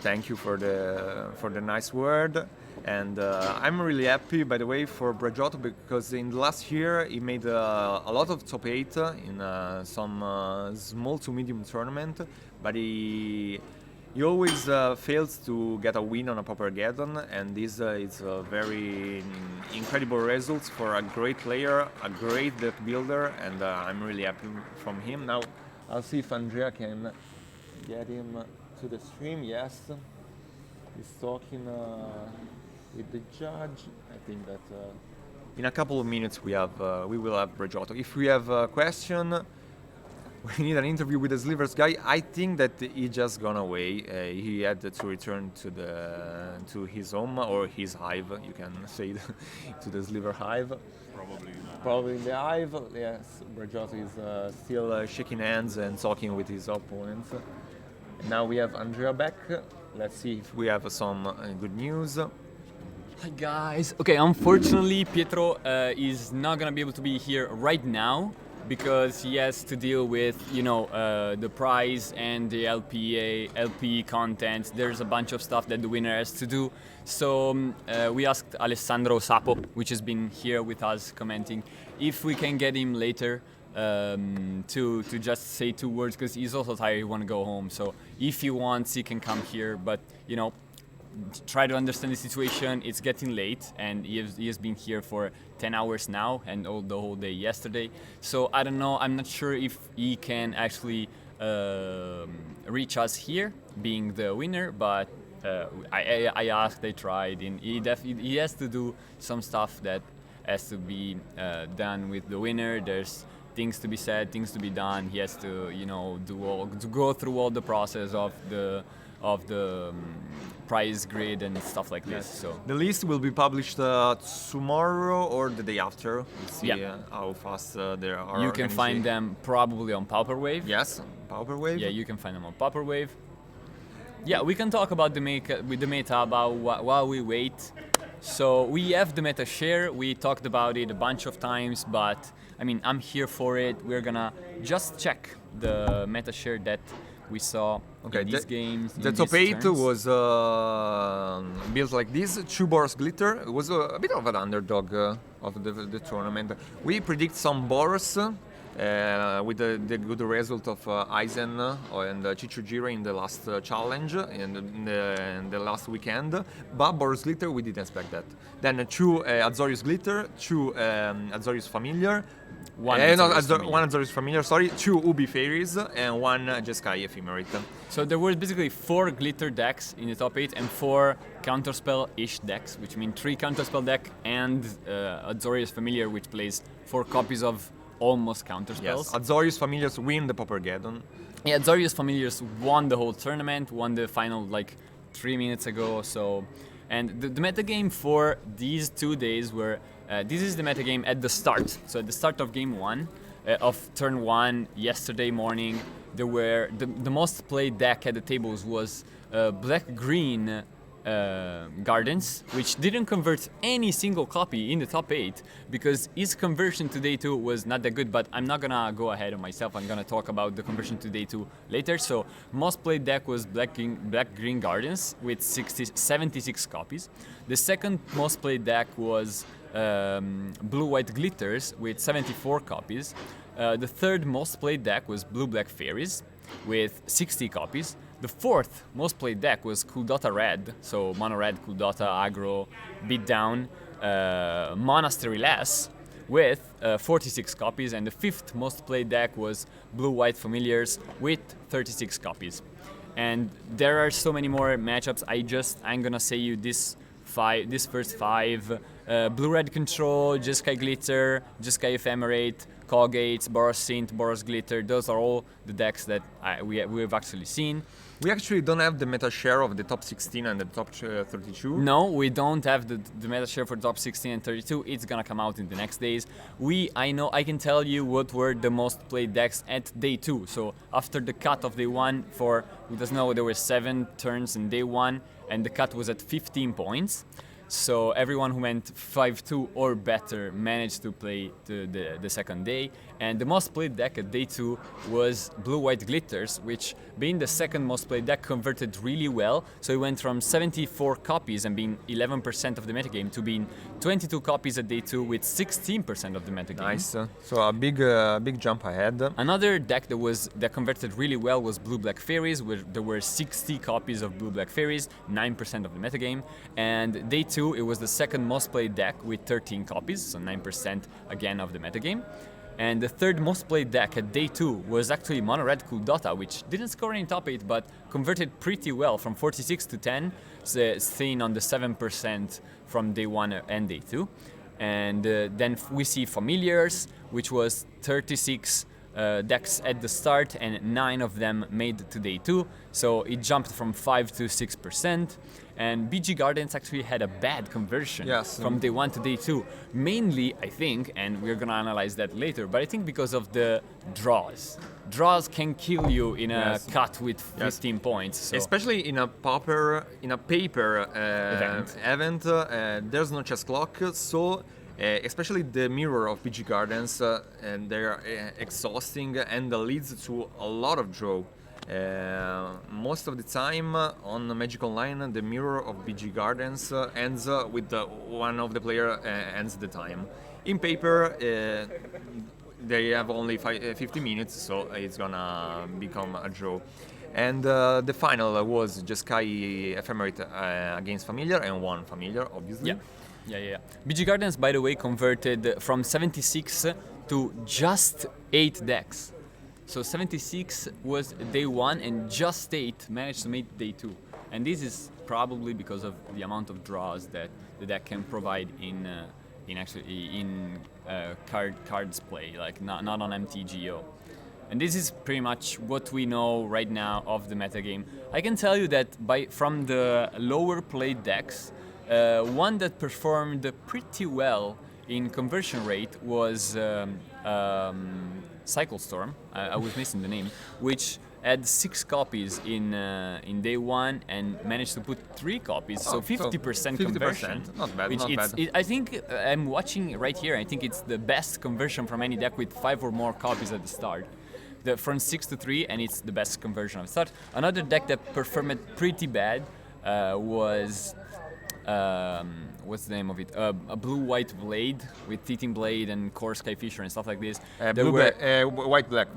thank you for the nice word. And I'm really happy, by the way, for Brajotto, because in the last year he made a lot of top 8 in some small to medium tournament, but he always fails to get a win on a Paupergeddon, and this is a very incredible results for a great player, a great deck builder, and I'm really happy from him. Now I'll see if Andrea can get him to the stream. Yes, he's talking with the judge. I think that in a couple of minutes we will have Brajotto. If we have a question, we need an interview with the Slivers guy. I think that he just gone away. He had to return to his home or his hive. You can say to the Sliver hive. Probably in the hive. Yes, Brajotto is still shaking hands and talking with his opponents. Now we have Andrea back. Let's see if we have some good news. Hi guys. Okay, unfortunately Pietro is not gonna be able to be here right now because he has to deal with, the prize and the LP content. There's a bunch of stuff that the winner has to do. So we asked Alessandro Sapo, which has been here with us commenting, if we can get him later to just say 2 words, because he's also tired, he want to go home. So if he wants, he can come here, but try to understand the situation. It's getting late, and he has been here for 10 hours now, and the whole day yesterday. So I don't know. I'm not sure if he can actually reach us here, being the winner. But I asked, I tried, and he has to do some stuff that has to be done with the winner. There's things to be said, things to be done. He has to, to go through all the process of the prize grid and stuff like this. So the list will be published tomorrow or the day after. We'll see how fast there are. You can find them probably on Pauperwave. Yes, Pauperwave. Yeah, you can find them on Pauperwave. Yeah, we can talk about the meta about while we wait. So we have the meta share. We talked about it a bunch of times, but I mean, I'm here for it. We're gonna just check the meta share that we saw in these games. The top 8 was built like this. 2 Boros Glitter. It was a bit of an underdog of the tournament. We predict some Boros with the good result of Aizen and Chichujira in the last challenge in the last weekend. But Boros Glitter, we didn't expect that. Then 2 Azorius Glitter, 2 Azorius Familiar, one Azorius Familiar, sorry, 2 Ubi Fairies, and 1 Jeskai Ephemerate. So there were basically 4 glitter decks in the top 8 and 4 counterspell-ish decks, which mean 3 counterspell deck and Azorius Familiar, which plays 4 copies of almost counterspells. Yes, Azorius Familiars win the Paupergeddon. Yeah, Azorius Familiars won the whole tournament, won the final 3 minutes ago. So, and the metagame for these 2 days were this is the metagame at the start. So at the start of game 1 of turn 1 yesterday morning, there were the most played deck at the tables was black-green Gardens, which didn't convert any single copy in the top 8 because his conversion to day 2 was not that good, but I'm not gonna go ahead of myself. I'm gonna talk about the conversion to day 2 later. So most played deck was black-green Gardens with 76 copies. The second most played deck was blue-white Glitters with 74 copies. The third most played deck was blue-black Fairies with 60 copies. The fourth most played deck was Kuldota Red, so Mono Red, Kuldota, Aggro, Beatdown, Monastery Less with 46 copies, and the fifth most played deck was Blue-White Familiars with 36 copies. And there are so many more matchups. I'm gonna say you this first 5: Blue-Red Control, Jeskai Glitter, Jeskai Ephemerate, Colgates, Boros Synth, Boros Glitter. Those are all the decks that we've actually seen. We actually don't have the meta share of the top 16 and the top 32. No, we don't have the meta share for top 16 and 32. It's gonna come out in the next days. I can tell you what were the most played decks at day 2. So after the cut of day 1, for who doesn't know, there were 7 turns in day 1, and the cut was at 15 points. So everyone who went 5-2 or better managed to play the second day. And the most played deck at day 2 was Blue-White Glitters, which, being the second most played deck, converted really well. So it went from 74 copies and being 11% of the metagame to being 22 copies at day 2 with 16% of the metagame. Nice. So a big jump ahead. Another deck that converted really well was Blue-Black Fairies, where there were 60 copies of Blue-Black Fairies, 9% of the metagame. And day 2, it was the second most played deck with 13 copies, so 9% again of the metagame. And the third most played deck at day 2 was actually Mono Red Cool Dota, which didn't score any top 8 but converted pretty well from 46 to 10, staying on the 7% from day 1 and day 2. And then we see Familiars, which was 36 decks at the start, and 9 of them made to day 2, so it jumped from 5 to 6%. And BG Gardens actually had a bad conversion from day 1 to day 2, mainly, I think, and we're gonna analyze that later, but I think because of the draws. Draws can kill you in a cut with 15 points. So. Especially in a paper event, there's no chess clock, so especially the mirror of BG Gardens, and they're exhausting and leads to a lot of draw. Most of the time on Magic Online, the mirror of BG Gardens ends with one of the player ends the time. In paper, they have only 50 minutes, so it's gonna become a draw. And the final was Jeskai Ephemerate against Familiar, and won Familiar, obviously. Yeah. BG Gardens, by the way, converted from 76 to just 8 decks. So 76 was day 1, and just 8 managed to make day 2. And this is probably because of the amount of draws that the deck can provide in cards play, like not on MTGO. And this is pretty much what we know right now of the metagame. I can tell you that from the lower played decks, one that performed pretty well in conversion rate was Cycle Storm. I was missing the name, which had 6 copies in day 1 and managed to put 3 copies, so 50% conversion. Not bad. I think I'm watching right here. I think it's the best conversion from any deck with 5 or more copies at the start. From 6 to 3, and it's the best conversion of the start. Another deck that performed pretty bad was. What's the name of it? A Blue-White Blade with Teething Blade and Core Skyfisher and stuff like this. Black-White Blade.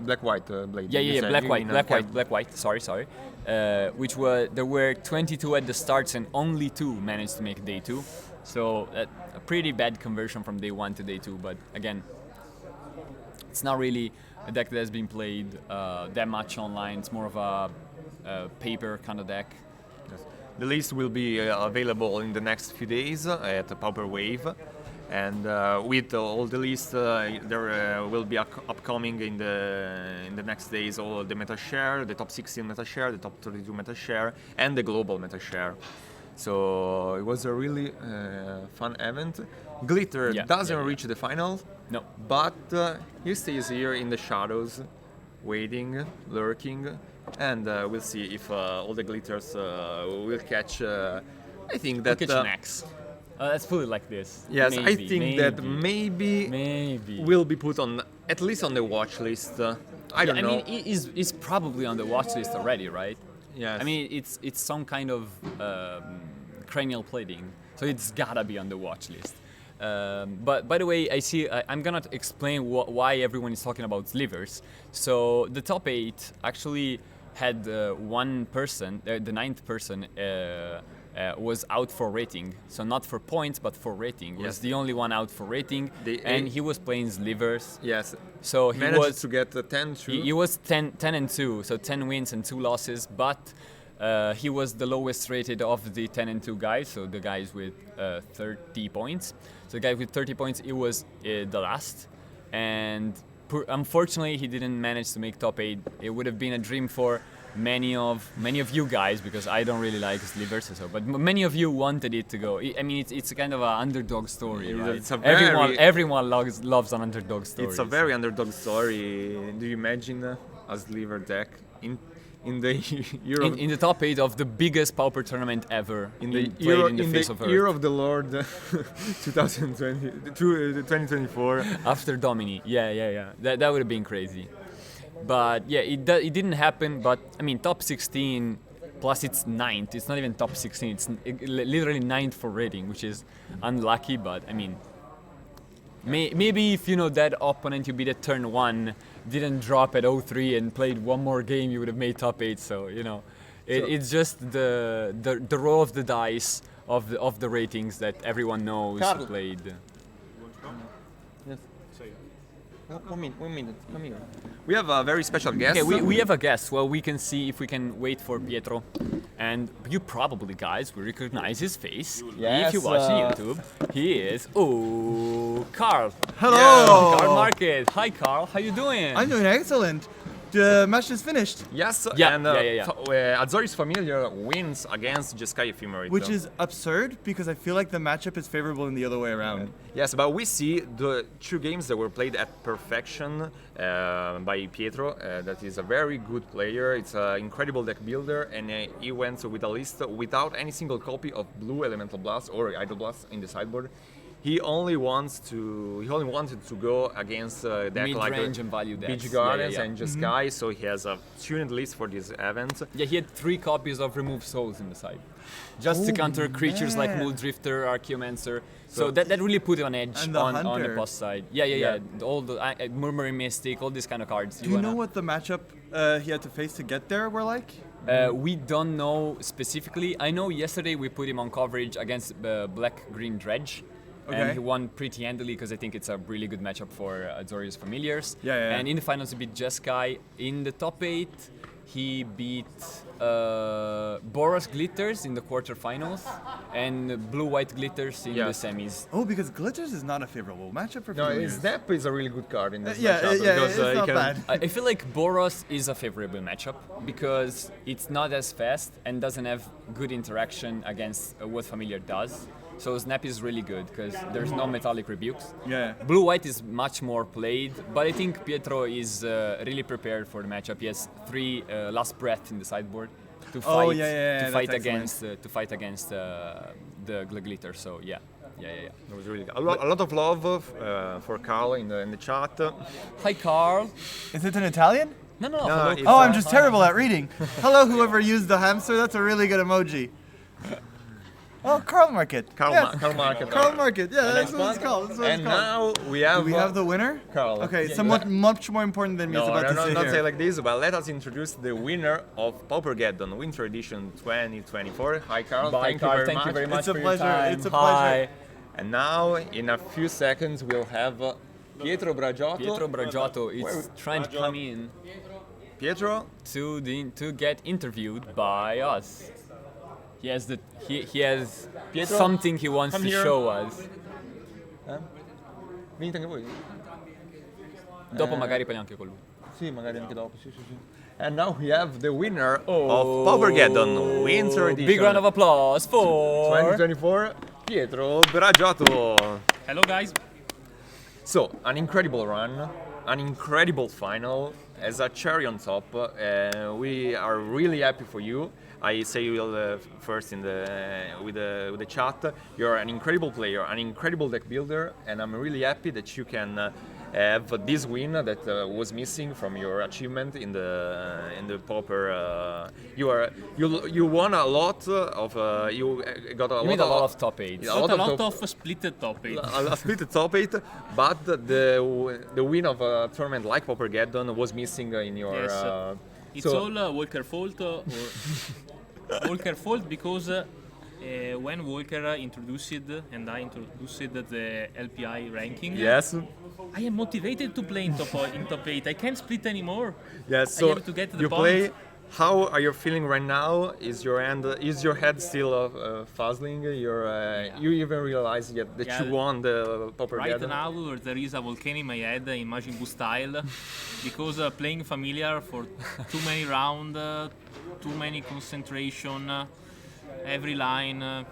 Black-White. Sorry. Which there were 22 at the starts, and only 2 managed to make day 2. So a pretty bad conversion from day 1 to day 2. But again, it's not really a deck that has been played that much online. It's more of a paper kind of deck. Yes. The list will be available in the next few days at Pauper Wave, and with all the lists, there will be upcoming in the next days all the meta share, the top 16 meta share, the top 32 meta share, and the global meta share. So it was a really fun event. Glitter doesn't reach the final, no, but he stays here in the shadows, waiting, lurking. And we'll see if all the glitters will catch. I think that. We'll catch next. Let's put it like this. Yes, I think that maybe will be put on, at least on the watch list. I don't know. I mean, it's probably on the watch list already, right? Yes. I mean, it's some kind of cranial plating, so it's gotta be on the watch list. But by the way, I'm gonna explain why everyone is talking about slivers. So the top 8 actually had one person, the 9th person, was out for rating. So not for points, but for rating. Yes. Was the only one out for rating, and he was playing slivers. Yes. So he managed to get 10-2. He was 10-2, so 10 wins and 2 losses, but he was the lowest rated of the 10-2 guys, so the guys with 30 points. So the guy with 30 points, he was the last, and unfortunately he didn't manage to make top 8. It would have been a dream for many of you guys, because I don't really like slivers, but many of you wanted it to go. I mean, it's a kind of an underdog story, right? Everyone loves an underdog story. It's a very underdog story. Do you imagine a sliver deck in the year of, In the top 8 of the biggest Pauper tournament ever in the played year, in the face of Earth. year of the Lord 2024. After Domini, yeah. That would have been crazy. But yeah, it didn't happen. But I mean, top 16 plus it's 9th. It's not even top 16. It's literally 9th for rating, which is unlucky. But I mean, maybe if that opponent you beat at turn 1 didn't drop at 0-3 and played one more game, you would have made top 8. So it's just the roll of the dice of the ratings that everyone knows Carlo. played. Yes. 1 minute. Come here. We have a very special guest. Okay, we have a guest. Well, we can see if we can wait for Pietro. And you probably, guys, will recognize his face. Yes, If you watch YouTube, he is, Carl. Hello. Carl Market. Hi, Carl. How you doing? I'm doing excellent. The match is finished, Yes, Yeah, and yeah. Azori's Familiar wins against Jeskai Ephemerate. which is absurd because I feel like the matchup is favorable in the other way around. Yes, but we see the 2 games that were played at perfection by Pietro. That is a very good player. It's an incredible deck builder, and he went with a list without any single copy of Blue Elemental Blast or Idol Blast in the sideboard. He only wanted to go against deck like Mid-range and value decks. Beach Gardens Yeah. and Jeskai, so he has a tuned list for this event. Yeah, he had 3 copies of Remove Souls in the side. Just to counter creatures like man. Mool Drifter, Archaeomancer. So that really put him on edge And the on the Hunter. post side. Yeah. All the Murmuring Mystic, all these kind of cards. Do you know what the matchup he had to face to get there were like? We don't know specifically. I know yesterday we put him on coverage against Black-Green Dredge. Okay. And he won pretty handily because I think it's a really good matchup for Azorius Familiars. Yeah. And in the finals, he beat Jeskai. In the top 8, he beat Boros Glitters in the quarterfinals and Blue-White Glitters in Yeah. the semis. Oh, because Glitters is not a favorable matchup for No, Familiars. his Snap is a really good card in this yeah, matchup. yeah, because, it's he not can- bad. I feel like Boros is a favorable matchup because it's not as fast and doesn't have good interaction against what Familiar does. So Snap is really good because there's no metallic rebukes. Yeah. Blue-White is much more played, but I think Pietro is really prepared for the matchup. He has 3 Last Breath in the sideboard to fight Oh, yeah, to fight that's against the glitter. So yeah. It was really good. A lot of love for Carl in the chat. Hi, Carl. Is it in Italian? No. No, Hello, it's- Oh, I'm just terrible at reading. Hello, whoever used the hamster. That's a really good emoji. Oh, Carl Market. Carl Yes. Market. Carl Market. Yeah, that's Next what it's one. called. That's what And it's called. now we have. Do we have the winner? Carl. Okay, Yeah, somewhat much more important than me is No, about to say not here. say like this, but let us introduce the winner of Paupergeddon Winter Edition 2024. Hi, Carl. Bye, Carl. Thank you very much It's a for pleasure. your time. It's a Hi. pleasure. And now, in a few seconds, we'll have Pietro Bragiotto. Pietro Bragiotto is trying to come in Pietro? to get interviewed by us. He has Pietro, something he wants come to here. show us. Venite anche voi? Dopo magari parliamo anche con lui. Sì, magari anche dopo. Sì. And now we have the winner of Paupergeddon Winter Edition Big round of applause for 2024, Pietro Bragiotto. Hello guys. So, an incredible run, an incredible final, as a cherry on top. We are really happy for you. I say first with the chat. You're an incredible player, an incredible deck builder, and I'm really happy that you can have this win that was missing from your achievement in the Pauper. You won a lot of you got You made a lot of top 8. A Got lot a of lot top- of split top 8. a split top 8, but the win of a tournament like Paupergeddon was missing in your. Yes. It's so- all Walker fault. Walker fault because when Walker introduced and I introduced the LPI ranking, Yes. I am motivated to play in top 8. I can't split anymore. Yes. I So have to get the you point. play. How are you feeling right now? Is your head still fuzzling? You even realize that Yeah. you won the Right Paupergeddon? now there is a volcano in my head in Majin Buu style because playing familiar for too many rounds, too many concentration, every line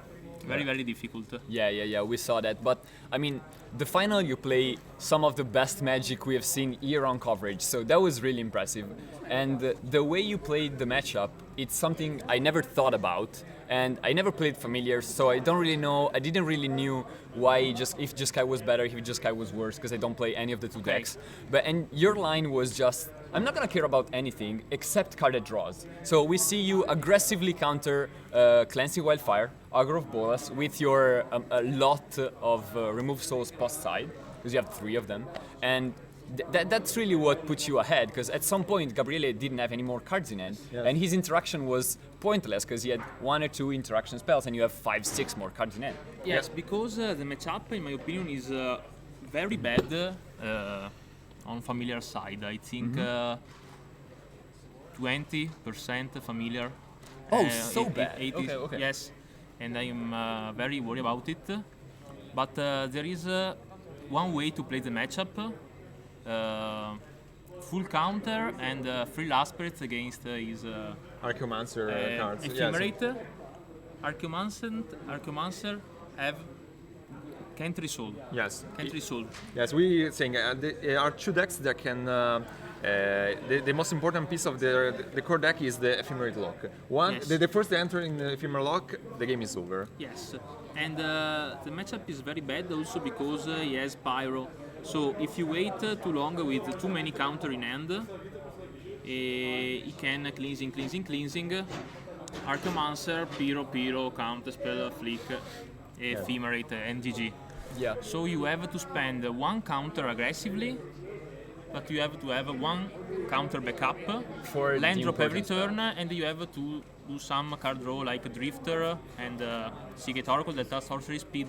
very difficult. Yeah, we saw that. But I mean, the final you play some of the best Magic we have seen year on coverage, so that was really impressive. And the way you played the matchup, it's something I never thought about, and I never played Familiar, so I don't really know. I didn't really knew why if Jeskai was better, if Jeskai was worse, because I don't play any of the two decks. And your line was just, I'm not gonna care about anything except carded draws. So we see you aggressively counter Cleansing Wildfire, Augur of Bolas, with your a lot of remove souls post side, because you have 3 of them, and that's really what puts you ahead, because at some point Gabriele didn't have any more cards in hand, and his interaction was pointless because he had 1 or 2 interaction spells and you have 5, 6 more cards in hand. Yes, because the matchup, in my opinion, is very bad on Familiar side. I think 20% Familiar. Oh, so bad. 80, Okay. Yes, and I'm very worried about it. But there is one way to play the matchup. Full counter and 3 last spirits against his Archaeomancer cards. Ephemerate. Archaeomancer have can't resolve. Yes. Can't resolve. Yes, we saying there are 2 decks that can. The most important piece of the core deck is the Ephemerate Lock. Yes. The first enter in the Ephemeral Lock, the game is over. Yes, and the matchup is very bad also because he has Pyro. So if you wait too long with too many counter in hand, he can cleansing. Archaeomancer, Pyro, counter spell, flick, Ephemerate, and GG. Yeah. So you have to spend 1 counter aggressively, but you have to have 1 counter backup For land the drop every important turn, and you have to do some card draw like Drifter and Seagate Oracle that has sorcery speed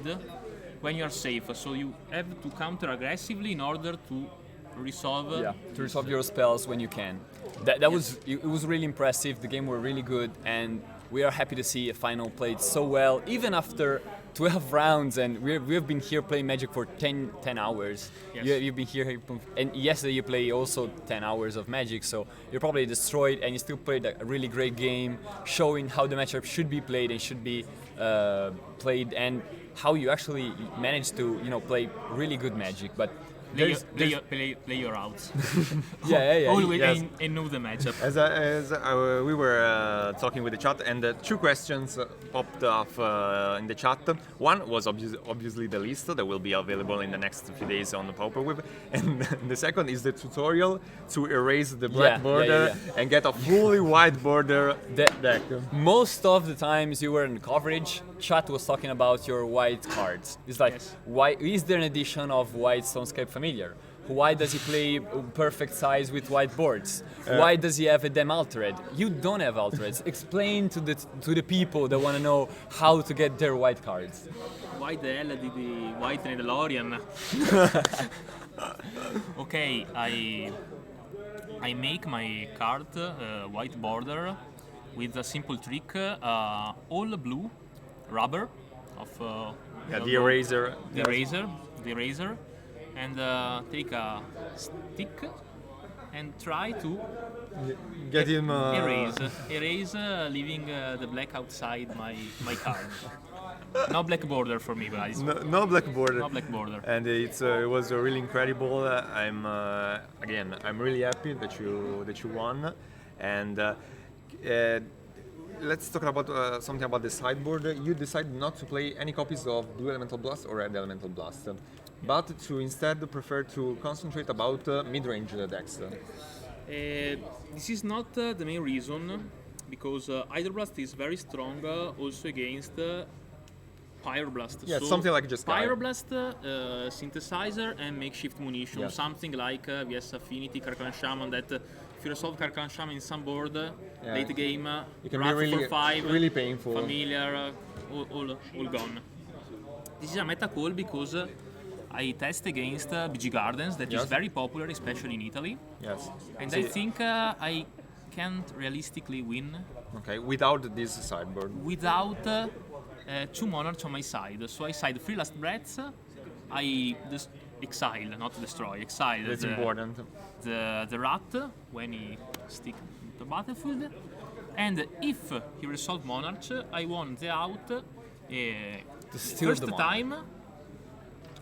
when you are safe. So you have to counter aggressively in order to resolve. To resolve your spells when you can. That was it was really impressive. The game were really good, and we are happy to see a final played so well, even after 12 rounds, and we have been here playing Magic for 10 hours. Yes. You've been here, and yesterday you play also 10 hours of Magic, so you're probably destroyed, and you still played a really great game, showing how the matchup should be played and should be played, and how you actually managed to play really good Magic. But Play your outs. yeah. Always Yes. and know the matchup. As we were talking with the chat, and 2 questions popped up in the chat. One was obviously the list that will be available in the next few days on the Pauper Web, and the second is the tutorial to erase the black border and get a fully white border deck. Most of the times you were in coverage, chat was talking about your white cards. It's like, why is there an edition of white Stonescape Familiar? Why does he play perfect size with white boards? Why does he have a Dem Altered? You don't have Altereds. Explain to the people that want to know how to get their white cards. Why the hell did the white Nedalorian? Okay, I make my card white border with a simple trick, all blue rubber of The eraser. the eraser, and take a stick and try to Get him. erase, leaving the black outside my card. No black border for me, guys. No black border. No black border. And it was really incredible. I'm really happy that you won. And let's talk about something about the sideboard. You decided not to play any copies of Blue Elemental Blast or Red Elemental Blast, but to instead prefer to concentrate about mid-range decks. This is not the main reason, because Hydroblast is very strong also against Pyroblast. Yeah, so something like just Pyroblast, Synthesizer, and Makeshift Munition. Yes. Something like VS Affinity, Karkan Shaman, that if you resolve Karkan Shaman in some board, late game, it can be Wrath really, for 5, really painful. Familiar, all gone. This is a meta call because I test against BG Gardens, that is very popular, especially in Italy. Yes. And So I think I can't realistically win okay, without this sideboard. without 2 monarchs on my side. So I side 3 last breaths. I exile, not destroy, exile. That's important. The rat when he stick to the battlefield. And if he resolve monarch, I want the out To steal first the monarch. time,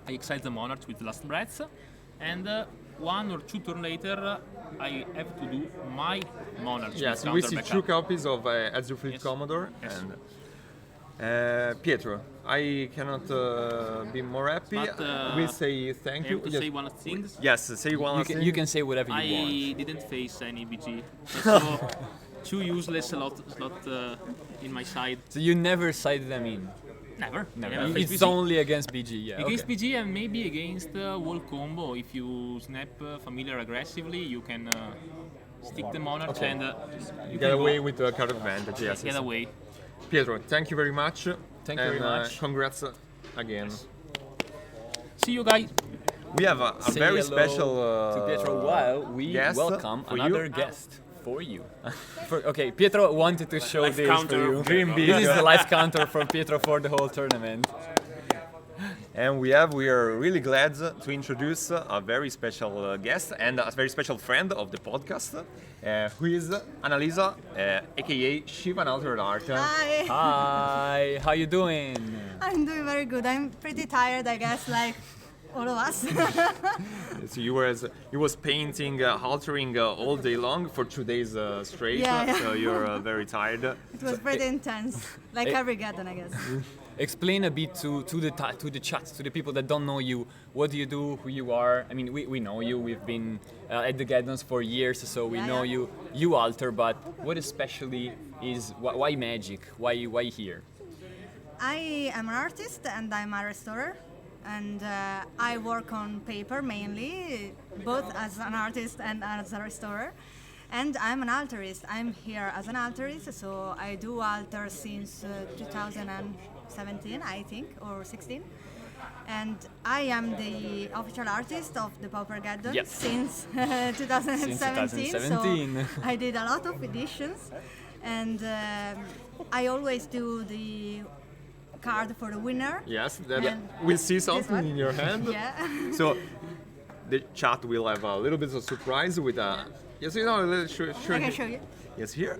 I exiled the monarch with last breath, and 1 or 2 turns later, I have to do my monarch. Yes, with we counter see backup. 2 copies of Ezreal Yes. Commodore. Yes. And Pietro, I cannot be more happy. But, We'll say thank I you. have to Yes. say one thing. Yes, say one last You can say whatever you I want. didn't face any BG. So, 2 useless slot in my side. So you never sided them in? Never. Never. Never faced It's BG. only against BG, yeah. Against okay. BG and maybe against wall combo. If you snap familiar aggressively, you can stick the monarch and you Get can away go, with the card advantage. Yes, get yes. away. Pietro, thank you very much. Thank you and, very much. Congrats again. See you guys. We have a Say very hello special to Pietro while we guest welcome for another you. guest for you. Okay, Pietro wanted to show Life this counter. for you. Dream big. This is the life counter for Pietro for the whole tournament. And we are really glad to introduce a very special guest and a very special friend of the podcast, who is Annalisa, aka Shivan Altered Art. Hi. Hi, how you doing? I'm doing very good. I'm pretty tired, I guess, like all of us. So you was painting, altering all day long for 2 days straight. Yeah, yeah. So you're very tired. It was pretty intense, like Paupergeddon, I guess. Explain a bit to the chat, to the people that don't know you. What do you do? Who you are? I mean, we know you. We've been at the Gaddons for years, so we Yeah, know yeah. you. You alter, but what especially is why magic? Why here? I am an artist and I'm a restorer. And I work on paper mainly, both as an artist and as a restorer. And I'm an alterist. I'm here as an alterist, so I do alter since 2017, I think, or 16. And I am the official artist of the Paupergeddon Yep. since 2017. Since 2017. So I did a lot of editions, and I always do the card for the winner. Yes, And we'll see this something one. in your hand. Yeah. So the chat will have a little bit of surprise with a. Yes, you know, sure. I can show you. Yes, here.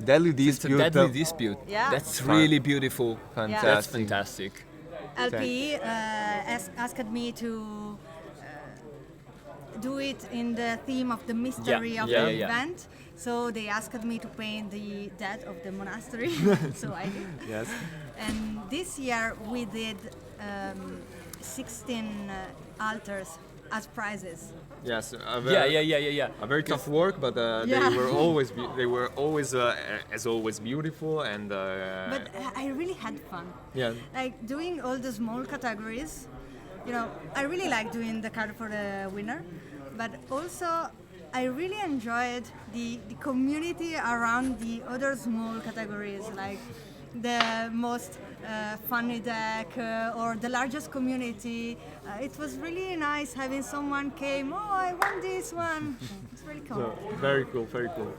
Deadly It's a deadly dispute. Yeah. That's really beautiful. Fantastic. That's fantastic. LP asked me to do it in the theme of the mystery of the event. So they asked me to paint the dead of the monastery. So I did. Yes. And this year we did 16 altars as prizes. Yes. Yeah. A very tough work, but Yeah. they were always as always beautiful and. But I really had fun. Yeah. Like doing all the small categories, you know, I really like doing the card for the winner, but also I really enjoyed the community around the other small categories, like the most funny deck or the largest community. It was really nice having someone came, oh, I want this one. It's really cool. So, very cool, very cool.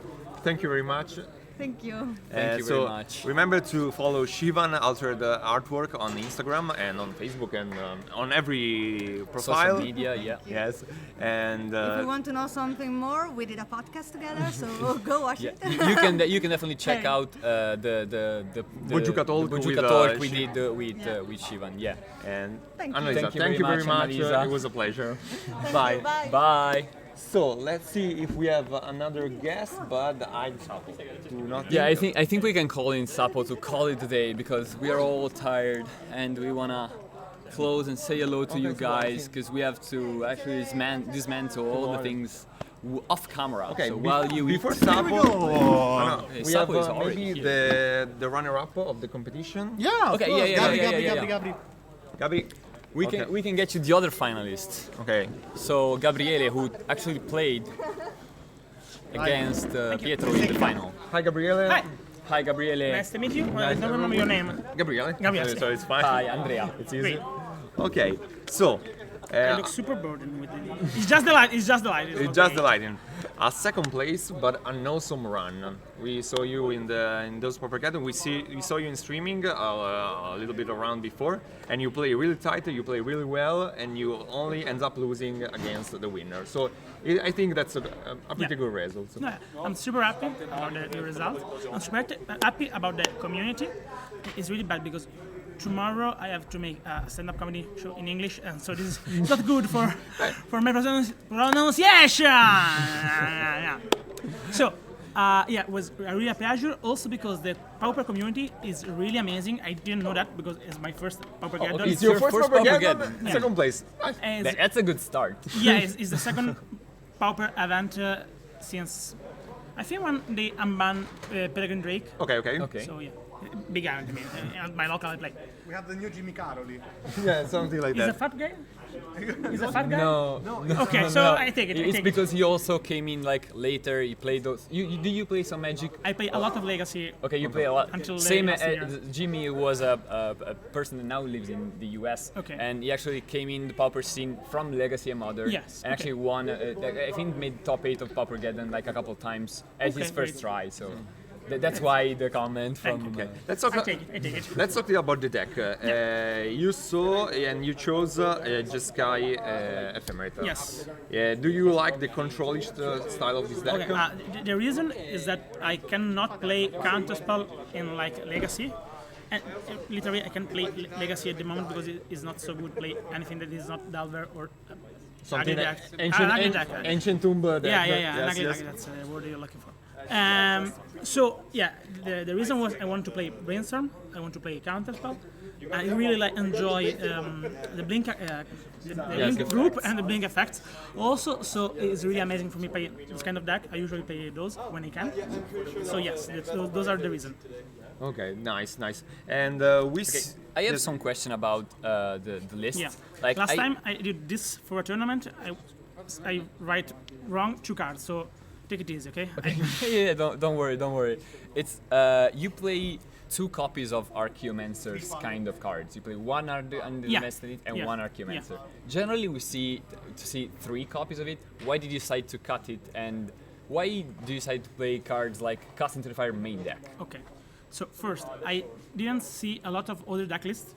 Thank you very much. Thank you. Thank you so very much. Remember to follow Shivan Altered Artwork on Instagram and on Facebook and on every profile. Social media, yeah. Yes, and If you want to know something more, we did a podcast together, so go watch Yeah, it. you can definitely check Very. out the Bojuka Talk Bojuka with, Talk we Shi- did with Yeah. Shivan. Yeah. and Thank you. Annalisa, Thank you very much, Annalisa. It was a pleasure. Thank Bye. you, bye. Bye. So let's see if we have another guest, but I do not. Yeah, I think we can call in Sapo to call it today because we are all tired and we wanna close and say hello to you guys because we have to actually dismantle all the things off camera. Okay, so while you before eat, Sapo, Hey, we Sapo have is already maybe here. the runner-up of the competition. Yeah, Okay, of course. yeah, Gabri, yeah. Gabri. Gabri. Okay. we can get you the other finalists. Okay. So Gabriele, who actually played against Pietro in the final. Hi, Gabriele. Hi. Hi, Gabriele. Nice to meet you. I don't remember your name. Gabriele. Gabriele. So it's fine. Hi, Andrea. It's easy. Great. Okay. So. I look super burdened with it. It's just the light. It's just the light. It's just the lighting. a second place, but an awesome run. We saw you in those Paupergeddon. We saw you in streaming a little bit around before, and you play really tight, you play really well, and you only end up losing against the winner. So I think that's a pretty good result. No, I'm super happy about the result. I'm super happy about the community. It's really bad because tomorrow I have to make a stand-up comedy show in English, and so this is not good for my pronunciation. So, it was a real pleasure. Also because the Pauper community is really amazing. I didn't know that because it's my first Paupergeddon. It's your first Paupergeddon? Yeah. Second place. That's a good start. Yeah, it's the second Pauper event since I think when they unbanned Peregrine Drake. Okay. So yeah, big event. I mean, at my local I play. We have the new Jimmy Caroli. Yeah, something like Is a that. fat guy? Is a fat guy? No. Okay, so I take it. It's because he also came in like later. He played those. Do you play some Magic? I play a lot of Legacy. Okay, you play a lot. Until Same last year. Jimmy was a person that now lives in the US. Okay. And he actually came in the Pauper scene from Legacy and Mother. Yes, And actually won. I think made top 8 of Paupergeddon like a couple of times as his first great. try. So that's why the comment from. Okay. Let's talk. I take it. Let's talk about the deck. You saw and you chose Jeskai Ephemerate. Yes. Do you like the controlist style of this deck? Okay. The reason is that I cannot play counterspell in like Legacy. And literally, I can play Legacy at the moment because it is not so good. Play anything that is not Delver or Something Ugly like deck. ancient tomb deck. Yeah. Yes, Ugly yes. deck, that's the word you're looking for. So yeah, the reason was I want to play Brainstorm. I want to play Counterspell. I really enjoy the Blink, the Blink group and the Blink effects. Also, so it's really amazing for me to play this kind of deck. I usually play those when I can. So yes, those are the reasons. Okay, nice. And I have some question about the list. Yeah. Like Last time I did this for a tournament, I write wrong 2 cards. So take it easy, okay? yeah, don't worry. It's you play 2 copies of Archaeomancer's kind of cards. You play one Underestimated and one Archaeomancer. Yeah. Generally, we see 3 copies of it. Why did you decide to cut it, and why do you decide to play cards like Cast into the Fire main deck? Okay. So first, I didn't see a lot of other deck lists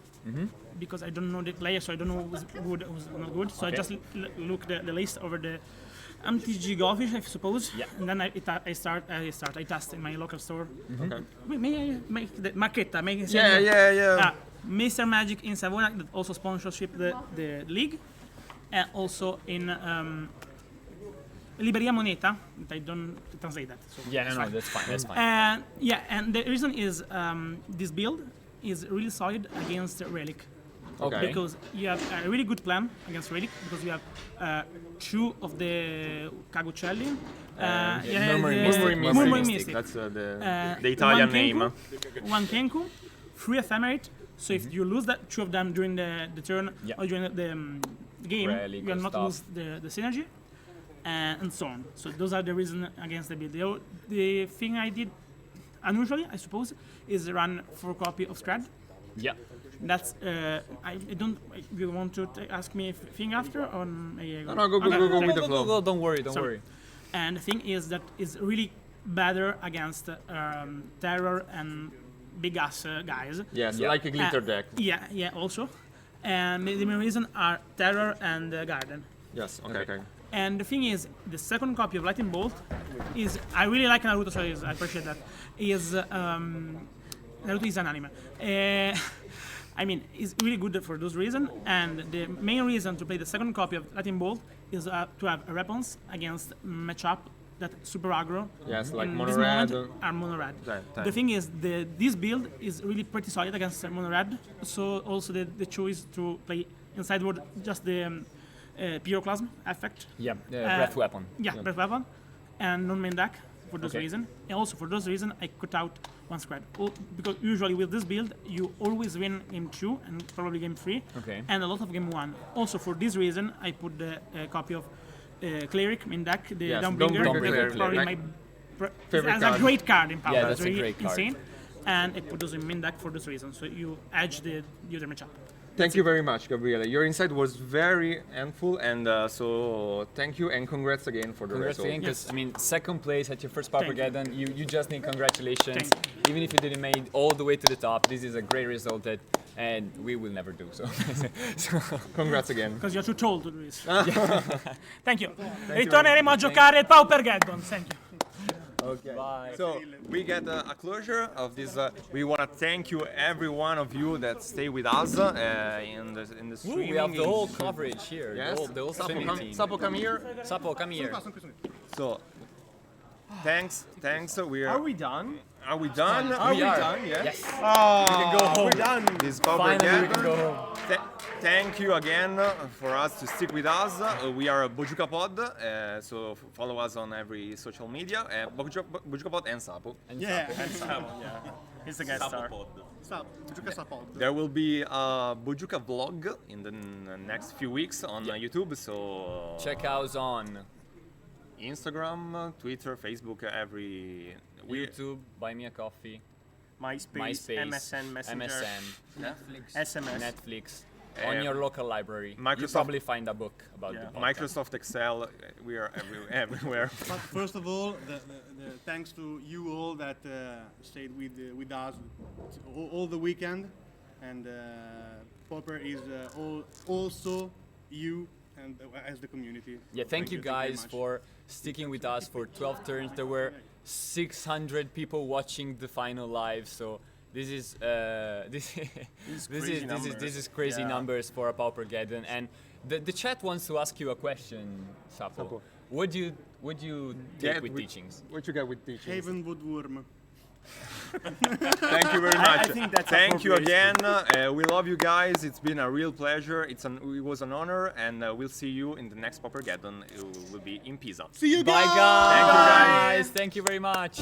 because I don't know the player, so I don't know who's good, who's not good. So I just look the list over the MTG Goldfish, I suppose. Yeah. And then I test in my local store. Okay. May I make the Marquetta? Yeah. Mr. Magic in Savona that also sponsorship the league, and also in Libreria Moneta. I don't translate that. So That's fine. And the reason is this build is really solid against Relic. Okay. Because you have a really good plan against Relic because you have 2 of the Cagucelli. Murmuring Mystic. That's the Italian name. 1 Kenku, 3 Ephemerate. So if you lose that 2 of them during the turn or during the game, Relic you will or not stuff. lose the synergy. And so on. So those are the reasons against the build. The thing I did unusually, I suppose, is run 4 copy of Scrad. Yeah. That's I don't. You want to ask me a thing after or? No, go with the flow. Don't worry. And the thing is that is really better against terror and big ass guys. Yes, like a glitter deck. Yeah, also. And the main reason are terror and garden. Yes. Okay. And the thing is, the second copy of Lightning Bolt is I really like Naruto, so I appreciate that. Naruto is an anime. I mean, it's really good for those reasons. And the main reason to play the second copy of Lightning Bolt is to have weapons against matchup that super aggro. Yes, like in mono this red. moment are mono red. Right. The thing is, this build is really pretty solid against mono red. So also the choice to play inside world just the Pyroclasm effect. Yeah. Breath weapon. Yeah, breath weapon, and non-main deck for those Okay. reasons. And also for those reasons, I cut out 1 Scrad. Because usually with this build, you always win game 2 and probably game 3, Okay. and a lot of game 1. Also for this reason, I put the copy of Cleric main deck, the Yes, Dawnbringer. Dawnbringer That's probably Cleric. my Favorite as card. a great card in power. Yeah, that's a really great card. insane. And I put those in main deck for this reason. So you edge the other matchup. Thank you very much, Gabriele. Your insight was very helpful, and so thank you and congrats again for the Congrats result. again, because I mean, second place at your first Paupergeddon, you just need congratulations. Thank Even if you didn't make it all the way to the top, this is a great result that, and we will never do so. Congrats again. Because you're too tall to do this. Thank you. Ritorneremo a giocare il Paupergeddon. Thank you. Okay. Bye. So we get a closure of this. We want to thank you, every one of you that stay with us in the Ooh, streaming. we have the whole coverage here, Yes. the whole Sapo, swimming come, team. Sapo, come here. Sapo, come here. So, thanks. Are we done? Are we done? Are we are. done? Yeah. Yes. Oh, We can go home. we're done. This Finally, we can Paupergeddon. go home. Thank you again for us to stick with us. We are BojukaPod, so follow us on every social media. BojukaPod and Sapo. Yeah. And Sapo, yeah. He's the guest star. There will be a Bojuka vlog in the next few weeks on YouTube. So Check us on Instagram, Twitter, Facebook, every YouTube, Buy Me a Coffee, MySpace, MSN, Messenger, MSN, SMS. Netflix. On your local library, you Microsoft- probably find a book about Yeah. the podcast. Microsoft Excel. We are everywhere. But first of all, the thanks to you all that stayed with us all the weekend, and Pauper is also you and as the community. Yeah, thank you very guys much. for sticking with us for 12 turns. There were 600 people watching the final live, so this is this is crazy Yeah. numbers for a Paupergeddon. And the chat wants to ask you a question, Sapo. Sapo. Would you take with we- teachings? What you got with teaching? Haven Woodworm. Thank you very much. I think that's Thank you appropriate. again. We love you guys. It's been a real pleasure. It was an honor, and we'll see you in the next Paupergeddon. It will be in Pisa. See you Bye guys. guys! Thank you, guys. Thank you very much.